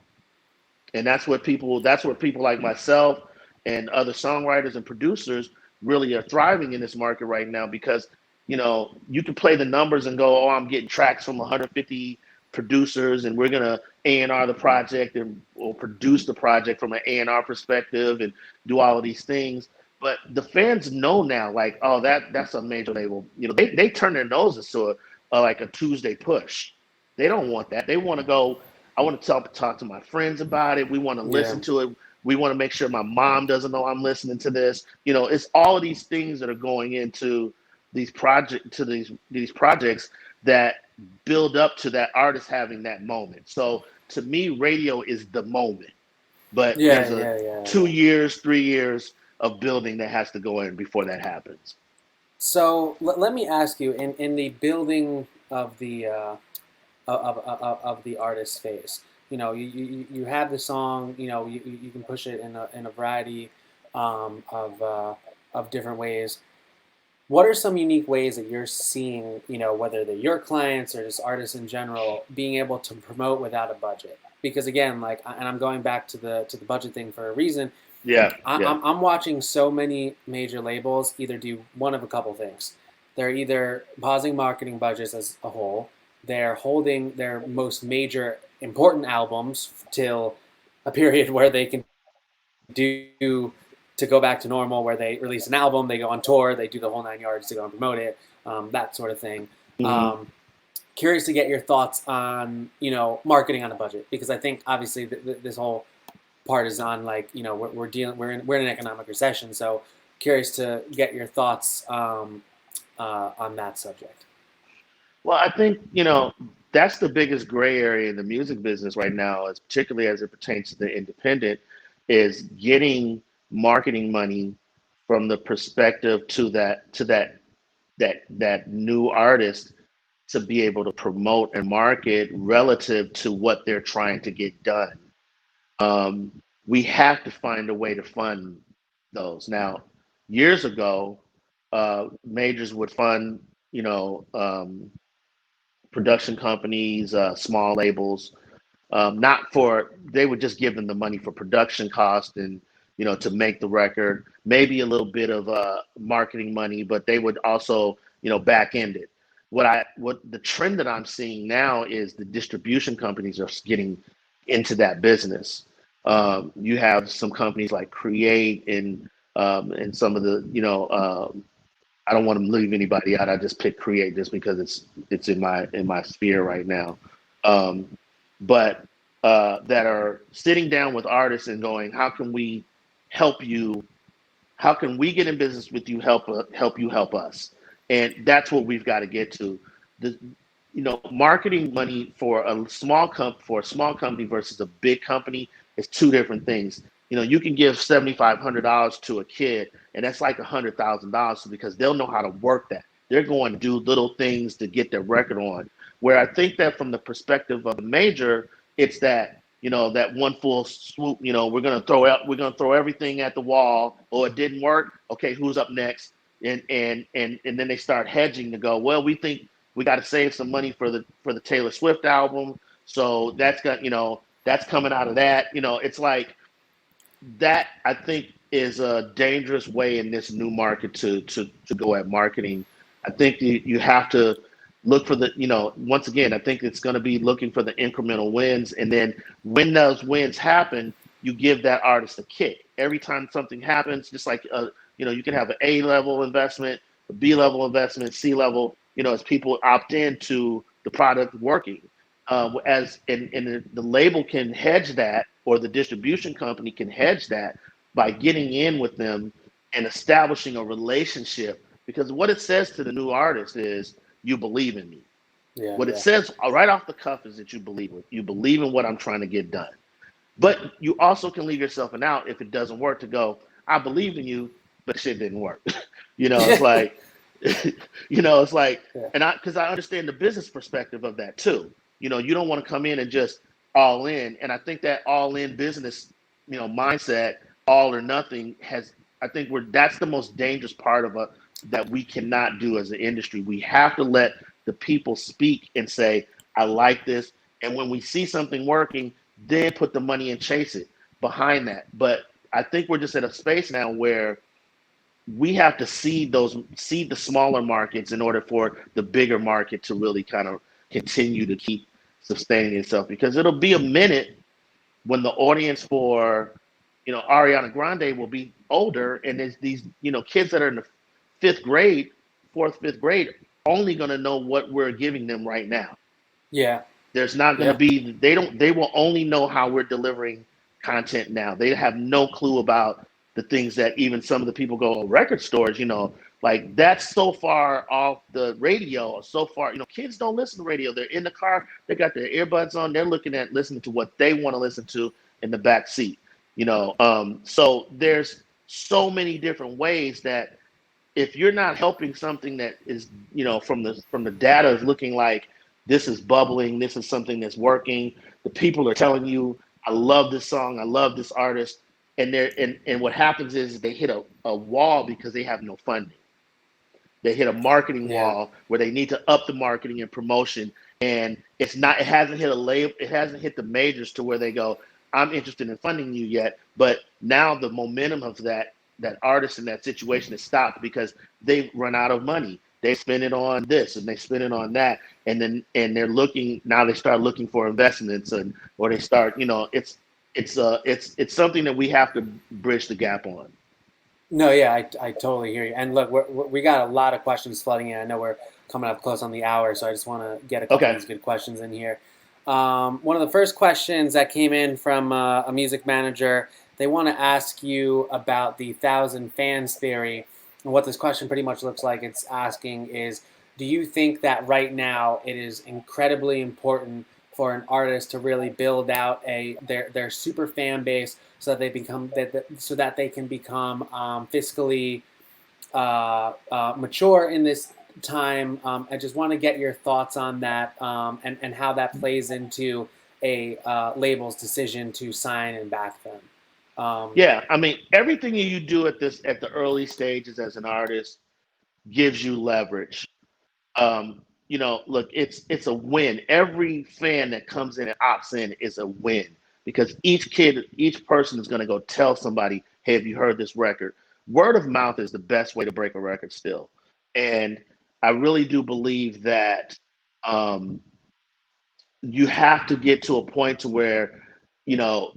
And that's what people like myself and other songwriters and producers really are thriving in this market right now, because you can play the numbers and go, oh, I'm getting tracks from 150 producers, and we're gonna A&R the project and or produce the project from an A&R perspective and do all of these things. But the fans know now, like, oh, that's a major label. They turn their noses to like a Tuesday push. They don't want that. They want to go. I want to talk to my friends about it. We want to Yeah. listen to it. We want to make sure my mom doesn't know I'm listening to this. You know, it's all of these things that are going into these projects that build up to that artist having that moment. So to me, radio is the moment, but Yeah, there's a yeah, yeah, yeah. 2 years, 3 years of building that has to go in before that happens. So let me ask you, in the building of the of the artist's face, you have the song, you can push it in a variety of different ways. What are some unique ways that you're seeing, whether they're your clients or just artists in general, being able to promote without a budget? Because again, like, and I'm going back to the budget thing for a reason. Yeah, I, yeah. I'm watching so many major labels either do one of a couple things. They're either pausing marketing budgets as a whole, they're holding their most major important albums till a period where they can do to go back to normal, where they release an album, they go on tour, they do the whole 9 yards to go and promote it, that sort of thing. Hmm. Um, Curious to get your thoughts on marketing on a budget, because I think obviously this whole part is on, like, we're in an economic recession, so curious to get your thoughts on that subject. Well, I think, that's the biggest gray area in the music business right now, as particularly as it pertains to the independent, is getting marketing money from the perspective to that new artist to be able to promote and market relative to what they're trying to get done. Um, we have to find a way to fund those. Now, years ago, majors would fund, you know, um, production companies, small labels, not for, they would just give them the money for production cost and, to make the record, maybe a little bit of marketing money, but they would also, back end it. What the trend that I'm seeing now is the distribution companies are getting into that business. You have some companies like Create and some of the, I don't want to leave anybody out. I just picked Create just because it's in my sphere right now. Um, but that are sitting down with artists and going, how can we help you? How can we get in business with you? Help you help us, and that's what we've got to get to. The marketing money for a small company versus a big company is two different things. You can give $7,500 to a kid, and that's like $100,000 because they'll know how to work that. They're going to do little things to get their record on. Where I think that from the perspective of a major, it's that that one full swoop. We're gonna throw everything at the wall. Oh, it didn't work. Okay, who's up next? And then they start hedging to go. Well, we think we got to save some money for the Taylor Swift album, so that's coming out of that. It's like that. I think is a dangerous way in this new market to go at marketing. I think you have to look for once again, I think it's going to be looking for the incremental wins, and then when those wins happen, you give that artist a kick every time something happens. Just like you can have an A level investment, a B level investment, C level. As people opt into the product working, as and the label can hedge that, or the distribution company can hedge that by getting in with them and establishing a relationship. Because what it says to the new artist is, you believe in me. Yeah, What it yeah, says right off the cuff is that you believe in what I'm trying to get done. But you also can leave yourself an out if it doesn't work, to go, I believe in you, but shit didn't work. It's yeah, like, it's like, yeah, and because I understand the business perspective of that too. You don't want to come in and just all in. And I think that all in business, mindset, all or nothing I think that's the most dangerous part of that we cannot do as an industry. We have to let the people speak and say, I like this. And when we see something working, then put the money and chase it behind that. But I think we're just at a space now where we have to seed the smaller markets in order for the bigger market to really kind of continue to keep sustaining itself, because it'll be a minute when the audience for Ariana Grande will be older, and there's these kids that are in the fifth grade, fifth grade, only going to know what we're giving them right now. yeah, There's not going to yeah, be, they will only know how we're delivering content now. They have no clue about the things that even some of the people go, record stores, like that's so far off the radio, so far, kids don't listen to radio. They're in the car, they got their earbuds on, they're listening to what they want to listen to in the back seat, so there's so many different ways that if you're not helping something that is, from the data is looking like this is bubbling, this is something that's working, the people are telling you, I love this song, I love this artist, and what happens is they hit a wall because they have no funding. They hit a marketing Yeah. wall where they need to up the marketing and promotion, and it hasn't hit a label, it hasn't hit the majors to where they go, I'm interested in funding you yet. But now the momentum of that artist in that situation is stopped because they've run out of money. They spend it on this and they spend it on that, and they're looking now. They start looking for investments, or they start, it's something that we have to bridge the gap on. No, yeah, I totally hear you. And look, we got a lot of questions flooding in. I know we're coming up close on the hour, so I just want to get a couple of Okay. these good questions in here. One of the first questions that came in from a music manager, they want to ask you about the 1,000 fans theory. And what this question pretty much looks like it's asking is, do you think that right now it is incredibly important for an artist to really build out their super fan base so that they can become fiscally mature in this time? I just want to get your thoughts on that, and how that plays into a label's decision to sign and back them. Yeah, I mean, everything you do at the early stages as an artist gives you leverage. Look, it's a win. Every fan that comes in and opts in is a win because each person is going to go tell somebody, "Hey, have you heard this record?" Word of mouth is the best way to break a record still, and I really do believe that um, you have to get to a point to where, you know,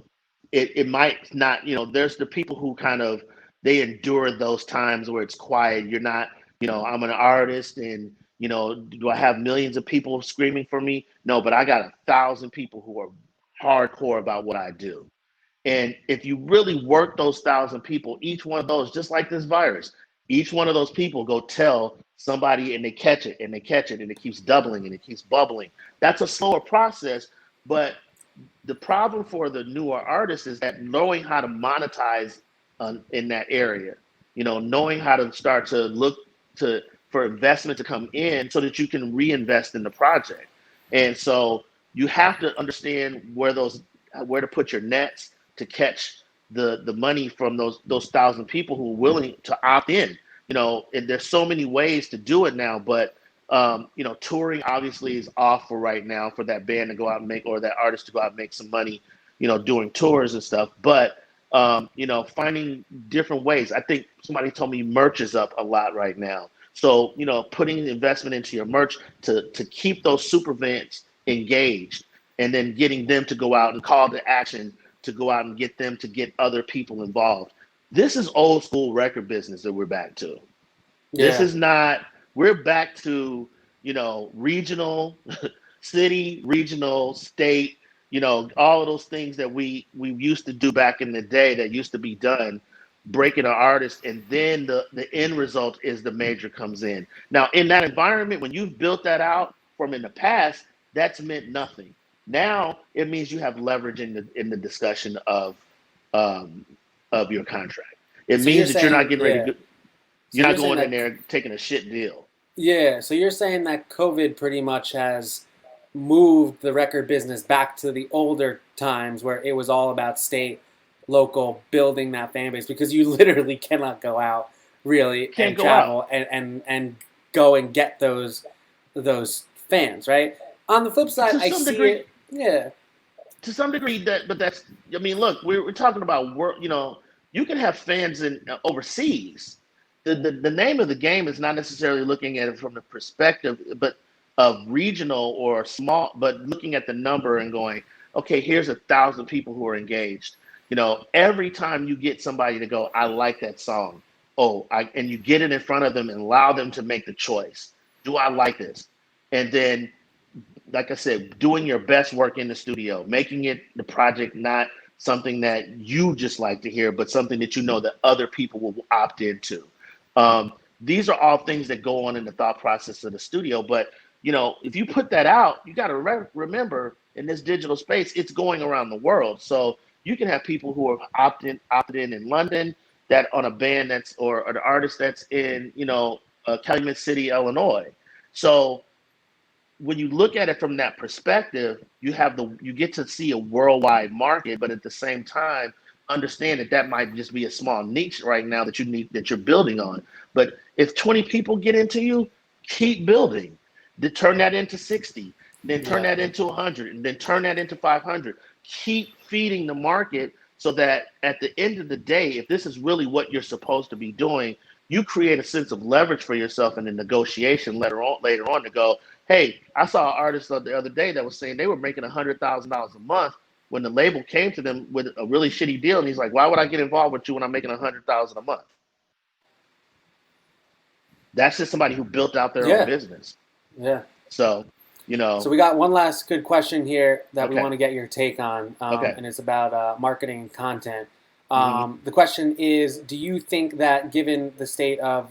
it might not, there's the people who kind of they endure those times where it's quiet. You're not, I'm an artist and do I have millions of people screaming for me? No, but I got 1,000 people who are hardcore about what I do. And if you really work those 1,000 people, each one of those, just like this virus, each one of those people go tell somebody and they catch it and they catch it and it keeps doubling and it keeps bubbling. That's a slower process, but the problem for the newer artists is that knowing how to monetize in that area, knowing how to start to look to for investment to come in so that you can reinvest in the project. And so you have to understand where to put your nets to catch the money from those 1,000 people who are willing to opt in. And there's so many ways to do it now, but touring obviously is off for right now for that band to go out and make, or that artist to go out and make some money, doing tours and stuff. But finding different ways. I think somebody told me merch is up a lot right now. So, putting investment into your merch to keep those super fans engaged, and then getting them to go out and call to action to go out and get them to get other people involved. This is old school record business that we're back to. This Yeah. is not, we're back to, regional, city, regional, state, all of those things that we used to do back in the day that used to be done, breaking an artist, and then the end result is the major comes in. Now, in that environment, when you've built that out from in the past, that's meant nothing. Now it means you have leverage in the discussion um, of your contract. It So you're means that you're not saying, getting ready yeah. to So you're you're not saying going in that, there taking a shit deal. yeah. So you're saying that COVID pretty much has moved the record business back to the older times where it was all about state, local, building that fan base, because you literally cannot go out really Can't and go out. travel and go and get those fans, right? On the flip side, To I some see degree, it. Yeah. but that's, I mean, look, we're talking about work, you can have fans in overseas. The name of the game is not necessarily looking at it from the perspective, but of regional or small, but looking at the number and going, okay, here's 1,000 people who are engaged. Every time you get somebody to go, I like that song. And you get it in front of them and allow them to make the choice. Do I like this? And then, like I said, doing your best work in the studio, making it the project not something that you just like to hear, but something that you know that other people will opt into. These are all things that go on in the thought process of the studio. But if you put that out, you got to remember in this digital space, it's going around the world. So you can have people who are opted in London, that on a band or an artist that's in Calumet City, Illinois. So when you look at it from that perspective, you get to see a worldwide market, but at the same time, understand that might just be a small niche right now that you're building on. But if 20 people get into you, keep building. Then turn that into 60, then turn that into 100, and then turn that into 500. Keep feeding the market so that at the end of the day, if this is really what you're supposed to be doing, you create a sense of leverage for yourself in the negotiation later on to go, hey, I saw an artist the other day that was saying they were making $100,000 a month when the label came to them with a really shitty deal, and he's like, why would I get involved with you when I'm making $100,000 a month? That's just somebody who built out their own business. Yeah. So, So we got one last good question here that we Okay. want to get your take on, Okay. and it's about marketing and content. Mhm. The question is, do you think that given the state of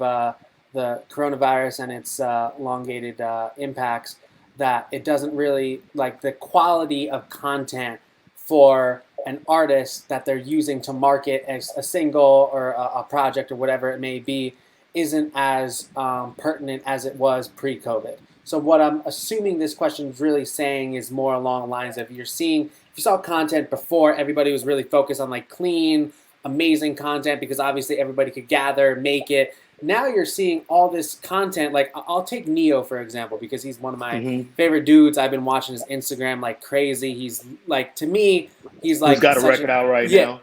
the coronavirus and its elongated impacts, that it doesn't really, like the quality of content for an artist that they're using to market as a single or a project or whatever it may be, isn't as pertinent as it was pre-COVID? So what I'm assuming this question is really saying is more along the lines of if you saw content before, everybody was really focused on like clean, amazing content because obviously everybody could gather, make it. Now you're seeing all this content. Like I'll take Neo for example because he's one of my Mhm. favorite dudes. I've been watching his Instagram like crazy. He's like, to me, he's Who's like got a such record out right yeah, now?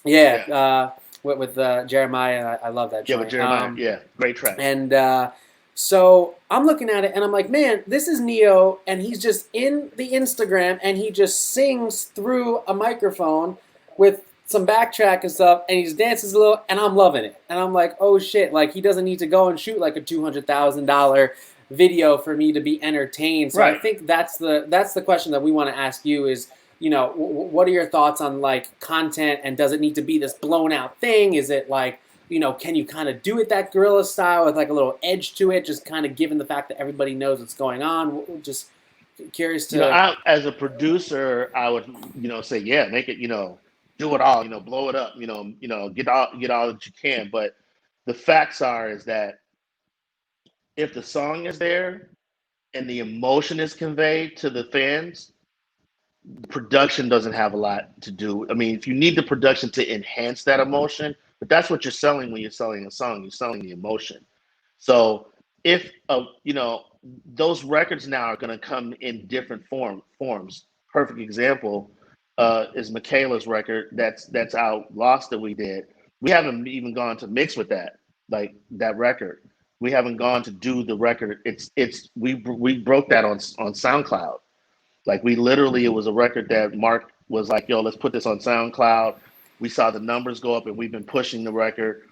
yeah. Yeah. With Jeremiah, I love that Yeah, with joint. Jeremiah. Yeah, great track. And so I'm looking at it and I'm like, man, this is Neo, and he's just in the Instagram and he just sings through a microphone with some backtrack and stuff, and he just dances a little, and I'm loving it. And I'm like, oh shit, like he doesn't need to go and shoot like a $200,000 video for me to be entertained. So I Right. think that's the question that we want to ask you is, what are your thoughts on like content, and does it need to be this blown out thing? Is it like, can you kind of do it that guerrilla style with like a little edge to it, just kind of given the fact that everybody knows what's going on? Just curious to. As a producer, I would, say, yeah, make it, do it all, blow it up, get all that you can. But the facts is that if the song is there and the emotion is conveyed to the fans, production doesn't have a lot to do. I mean, if you need the production to enhance that emotion, but that's what you're selling when you're selling a song, you're selling the emotion. So if those records now are going to come in different forms. Perfect example is Michaela's record that's out, Lost, that we did. We haven't even gone to mix with that, like that record. We haven't gone to do the record. We broke that on SoundCloud. Like it was a record that Mark was like, yo, let's put this on SoundCloud. We saw the numbers go up, and we've been pushing the record,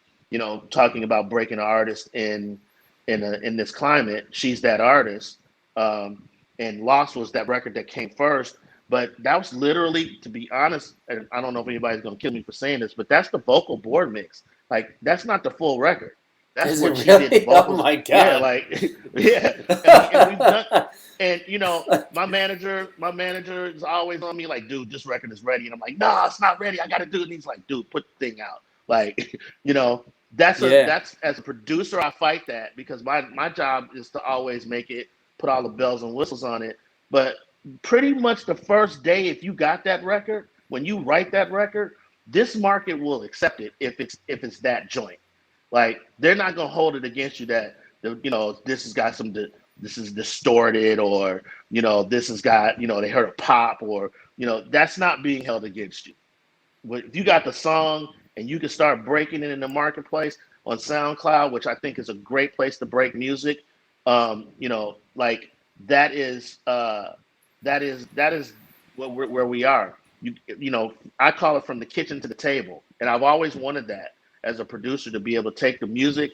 talking about breaking an artist in this climate. She's that artist. And Lost was that record that came first. But that was literally, to be honest, and I don't know if anybody's going to kill me for saying this, but that's the vocal board mix. Like, that's not the full record. That's Is what it she did the really? Oh vocals. my god! Yeah, like yeah. And we've done. And my manager is always on me like, dude, this record is ready. And I'm like, no, it's not ready. I got to do it. And he's like, dude, put the thing out. Like, Yeah. that's as a producer, I fight that because my job is to always make it, put all the bells and whistles on it. But pretty much the first day, if you got that record, when you write that record, this market will accept it if it's that joint. Like they're not gonna hold it against you that this has got this is distorted, or this has got they heard a pop, or that's not being held against you. But if you got the song and you can start breaking it in the marketplace on SoundCloud, which I think is a great place to break music, like that is where we are. I call it from the kitchen to the table, and I've always wanted that as a producer to be able to take the music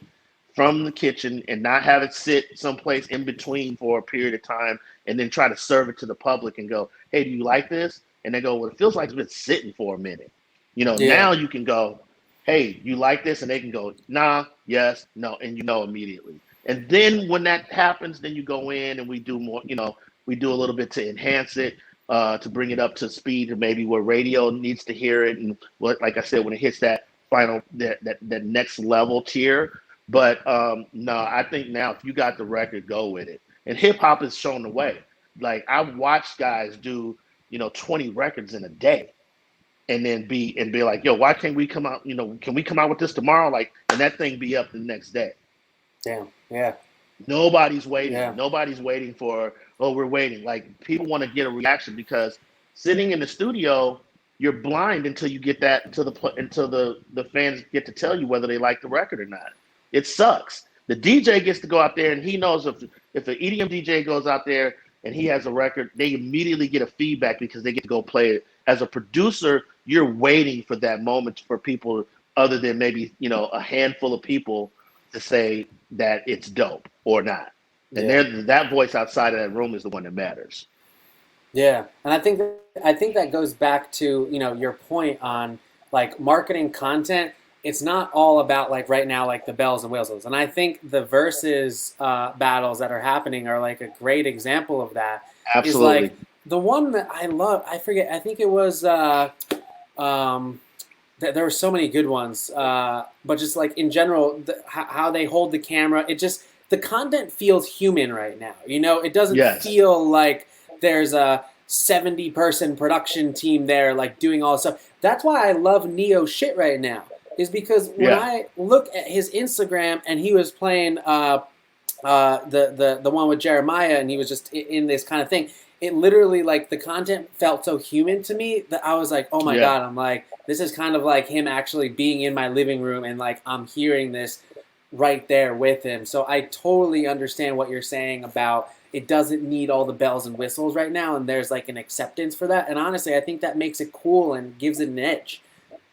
from the kitchen and not have it sit someplace in between for a period of time, and then try to serve it to the public and go, hey, do you like this? and they go, well, it feels like it's been sitting for a minute. You know, Yeah. now you can go, hey, you like this? And they can go, nah, yes, no, and you know immediately. And then when that happens, then you go in and we do more, you know, we do a little bit to enhance it, to bring it up to speed to maybe where radio needs to hear it. And what, like I said, when it hits that final, that next level tier. But no, I think now if you got the record, go with it. And hip hop has shown the way. Like I've watched guys do, you know, 20 records in a day and then be like, yo, why can't we come out, you know, can we come out with this tomorrow? Like, and that thing be up the next day. Damn. Yeah. Nobody's waiting. Yeah. Nobody's waiting for, oh, we're waiting. Like people want to get a reaction because sitting in the studio, you're blind until you get that until the fans get to tell you whether they like the record or not. It sucks. The DJ gets to go out there and he knows if an EDM DJ goes out there and he has a record, they immediately get a feedback because they get to go play it. As a producer, you're waiting for that moment for people other than maybe, you know, a handful of people to say that it's dope or not. And Yeah. that voice outside of that room is the one that matters. Yeah, and I think that goes back to, you know, your point on like marketing content. It's not all about like right now like the bells and whistles, and I think the versus battles that are happening are like a great example of that. Is Absolutely. like the one that I love. I forget. I think it was. Um, there were so many good ones, but just like in general, how they hold the camera, it just the content feels human right now. You know, it doesn't Yes. feel like there's a 70-person production team there like doing all this stuff. That's why I love Neo shit right now. Is because when Yeah. I look at his Instagram and he was playing the one with Jeremiah and he was just in this kind of thing. It literally like the content felt so human to me that I was like, oh my Yeah. God, I'm like, this is kind of like him actually being in my living room and like I'm hearing this right there with him. So I totally understand what you're saying about it doesn't need all the bells and whistles right now, and there's like an acceptance for that. And honestly, I think that makes it cool and gives it an edge,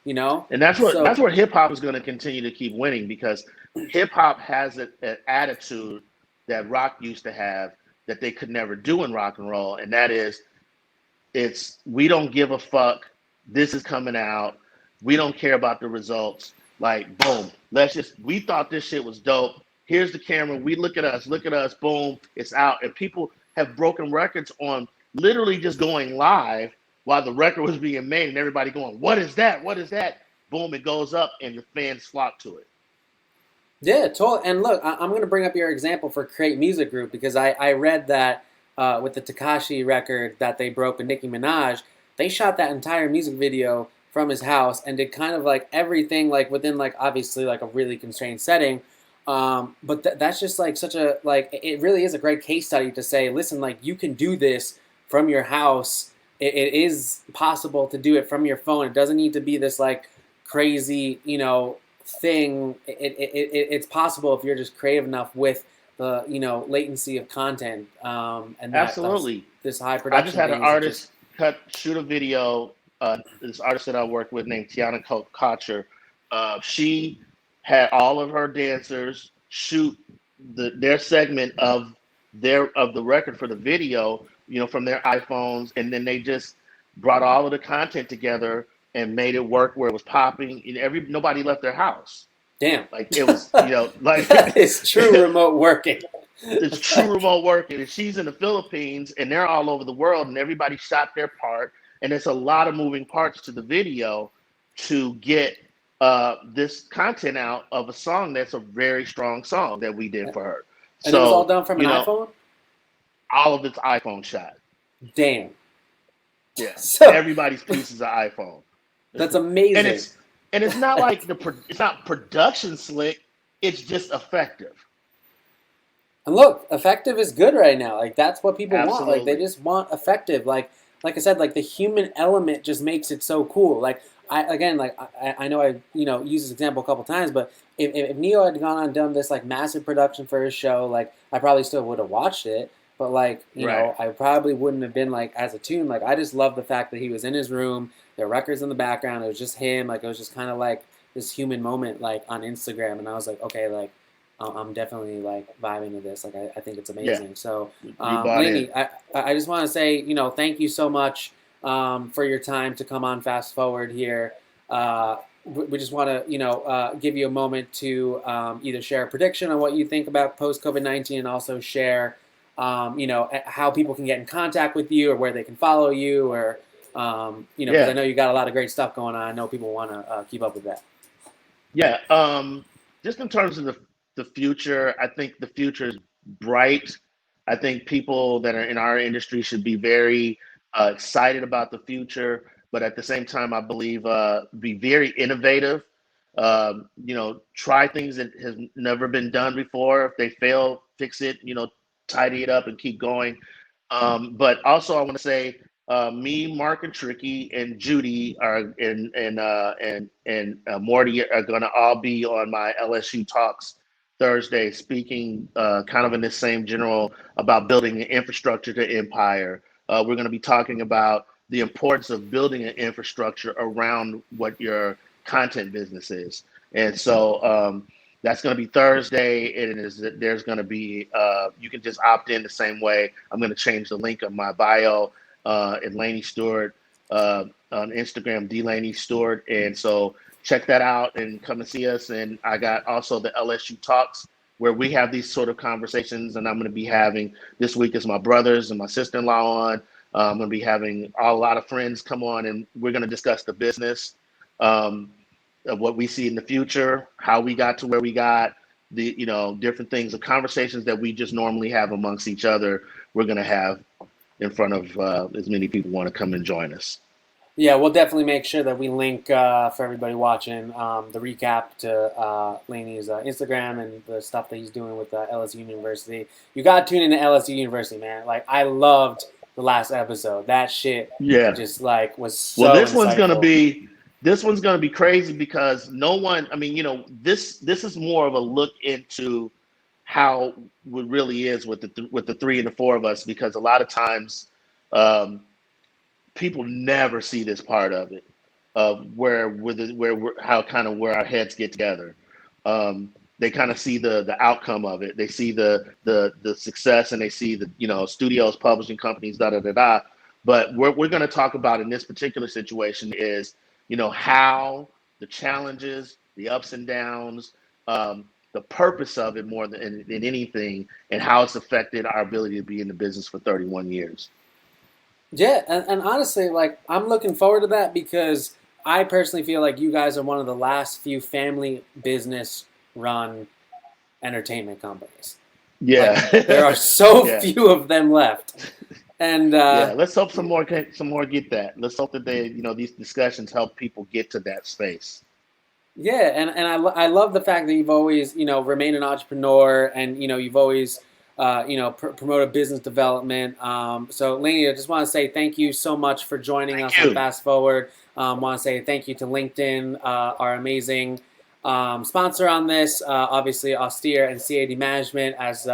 you know? And that's So where hip hop is going to continue to keep winning because hip hop has an attitude that rock used to have that they could never do in rock and roll, and that is it's we don't give a fuck. This is coming out. We don't care about the results. Like boom, let's just. We thought this shit was dope. Here's the camera. We look at us. Boom, it's out. And people have broken records on literally just going live while the record was being made, and everybody going, "What is that? What is that?" Boom, it goes up, and the fans flock to it. yeah, totally. And look, I'm going to bring up your example for Create Music Group because I read that with the Takashi record that they broke with Nicki Minaj, they shot that entire music video from his house and did kind of like everything like within like obviously like a really constrained setting. But that's just like such a like it really is a great case study to say, listen, like you can do this from your house. It is possible to do it from your phone. It doesn't need to be this like crazy, you know, thing. It's possible if you're just creative enough with the latency of content and that thus Absolutely. this high I just production had an things. It just artist shoot a video. This artist that I work with named Tiana Kocher. She had all of her dancers shoot their segment of the record for the video, you know, from their iPhones, and then they just brought all of the content together and made it work where it was popping. And nobody left their house. damn. Like it was, you know, like That is true remote working. it's true remote working. And she's in the Philippines and they're all over the world and everybody shot their part. And it's a lot of moving parts to the video to get this content out of a song that's a very strong song that we did for her. And it was all So, done from an you know, iPhone? all of it's iPhone shot. Damn. Yeah. So Everybody's piece is an iPhone. that's amazing. And it's not like it's not production slick, it's just effective. And look, effective is good right now. Like that's what people want. Like they Absolutely. just want effective. Like I said, like the human element just makes it so cool. Like I know I used this example a couple times, but if Neo had gone on and done this like massive production for his show, like I probably still would have watched it. But like Right. I probably wouldn't have been like as attuned. Like I just love the fact that he was in his room. There were records in the background. It was just him. Like it was just kind of like this human moment like on Instagram, and I was like, okay, like I'm definitely like vibing to this. Like I think it's Yeah. amazing. So You bought in. Laney, I just want to say thank you so much for your time to come on Fast Forward here. We just want to, give you a moment to either share a prediction on what you think about post COVID-19, and also share, how people can get in contact with you, or where they can follow you, or because I Yeah. know you got a lot of great stuff going on. I know people want to keep up with that. Yeah. Just in terms of the future, I think the future is bright. I think people that are in our industry should be very excited about the future, but at the same time, I believe be very innovative. Try things that has never been done before. If they fail, fix it. Tidy it up and keep going. But also, I want to say, me, Mark, and Tricky, and Judy are and Morty are going to all be on my LSU Talks Thursday, speaking kind of in this same general about building an infrastructure to empire. We're going to be talking about the importance of building an infrastructure around what your content business is, and so. That's going to be Thursday. And there's going to be, you can just opt in the same way. I'm going to change the link of my bio and Laney Stewart on Instagram, D Laney Stewart. And so check that out and come and see us. And I got also the LSU Talks where we have these sort of conversations. And I'm going to be having this week is my brothers and my sister-in-law on. I'm going to be having a lot of friends come on, and we're going to discuss the business. Of what we see in the future, how we got to where we got, the different things, the conversations that we just normally have amongst each other. We're gonna have in front of as many people want to come and join us. Yeah, we'll definitely make sure that we link for everybody watching the recap to Laney's Instagram and the stuff that he's doing with LSU University. You got to tune into LSU University, man. Like, I loved the last episode. That shit Yeah. just like was Well, so insightful. this one's gonna be crazy because no one. I mean, this is more of a look into how it really is with the three and the four of us, because a lot of times people never see this part of it, how kind of where our heads get together. They kind of see the outcome of it. They see the success, and they see the studios, publishing companies, da da da da. But what we're going to talk about in this particular situation is how the challenges, the ups and downs, the purpose of it more than anything, and how it's affected our ability to be in the business for 31 years. Yeah, and honestly, like, I'm looking forward to that because I personally feel like you guys are one of the last few family business run entertainment companies. Like, there are Yeah. so Yeah. few of them left. And Yeah, let's hope some more get that. Let's hope that these discussions help people get to that space. yeah, and I love the fact that you've always, remained an entrepreneur, and, you've always, promoted business development. So, Laney, I just want to say thank you so much for joining us Thank on you. Fast Forward. Want to say thank you to LinkedIn, our amazing sponsor on this. Obviously, Austere and CAD Management as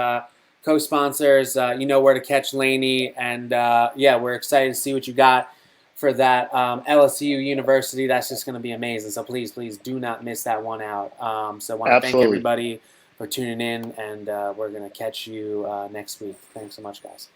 co-sponsors. You know where to catch Laney, and yeah, we're excited to see what you got for that LSU University. That's just going to be amazing. So please, please do not miss that one out. So I want to thank Absolutely. everybody for tuning in, and we're going to catch you next week. Thanks so much, guys.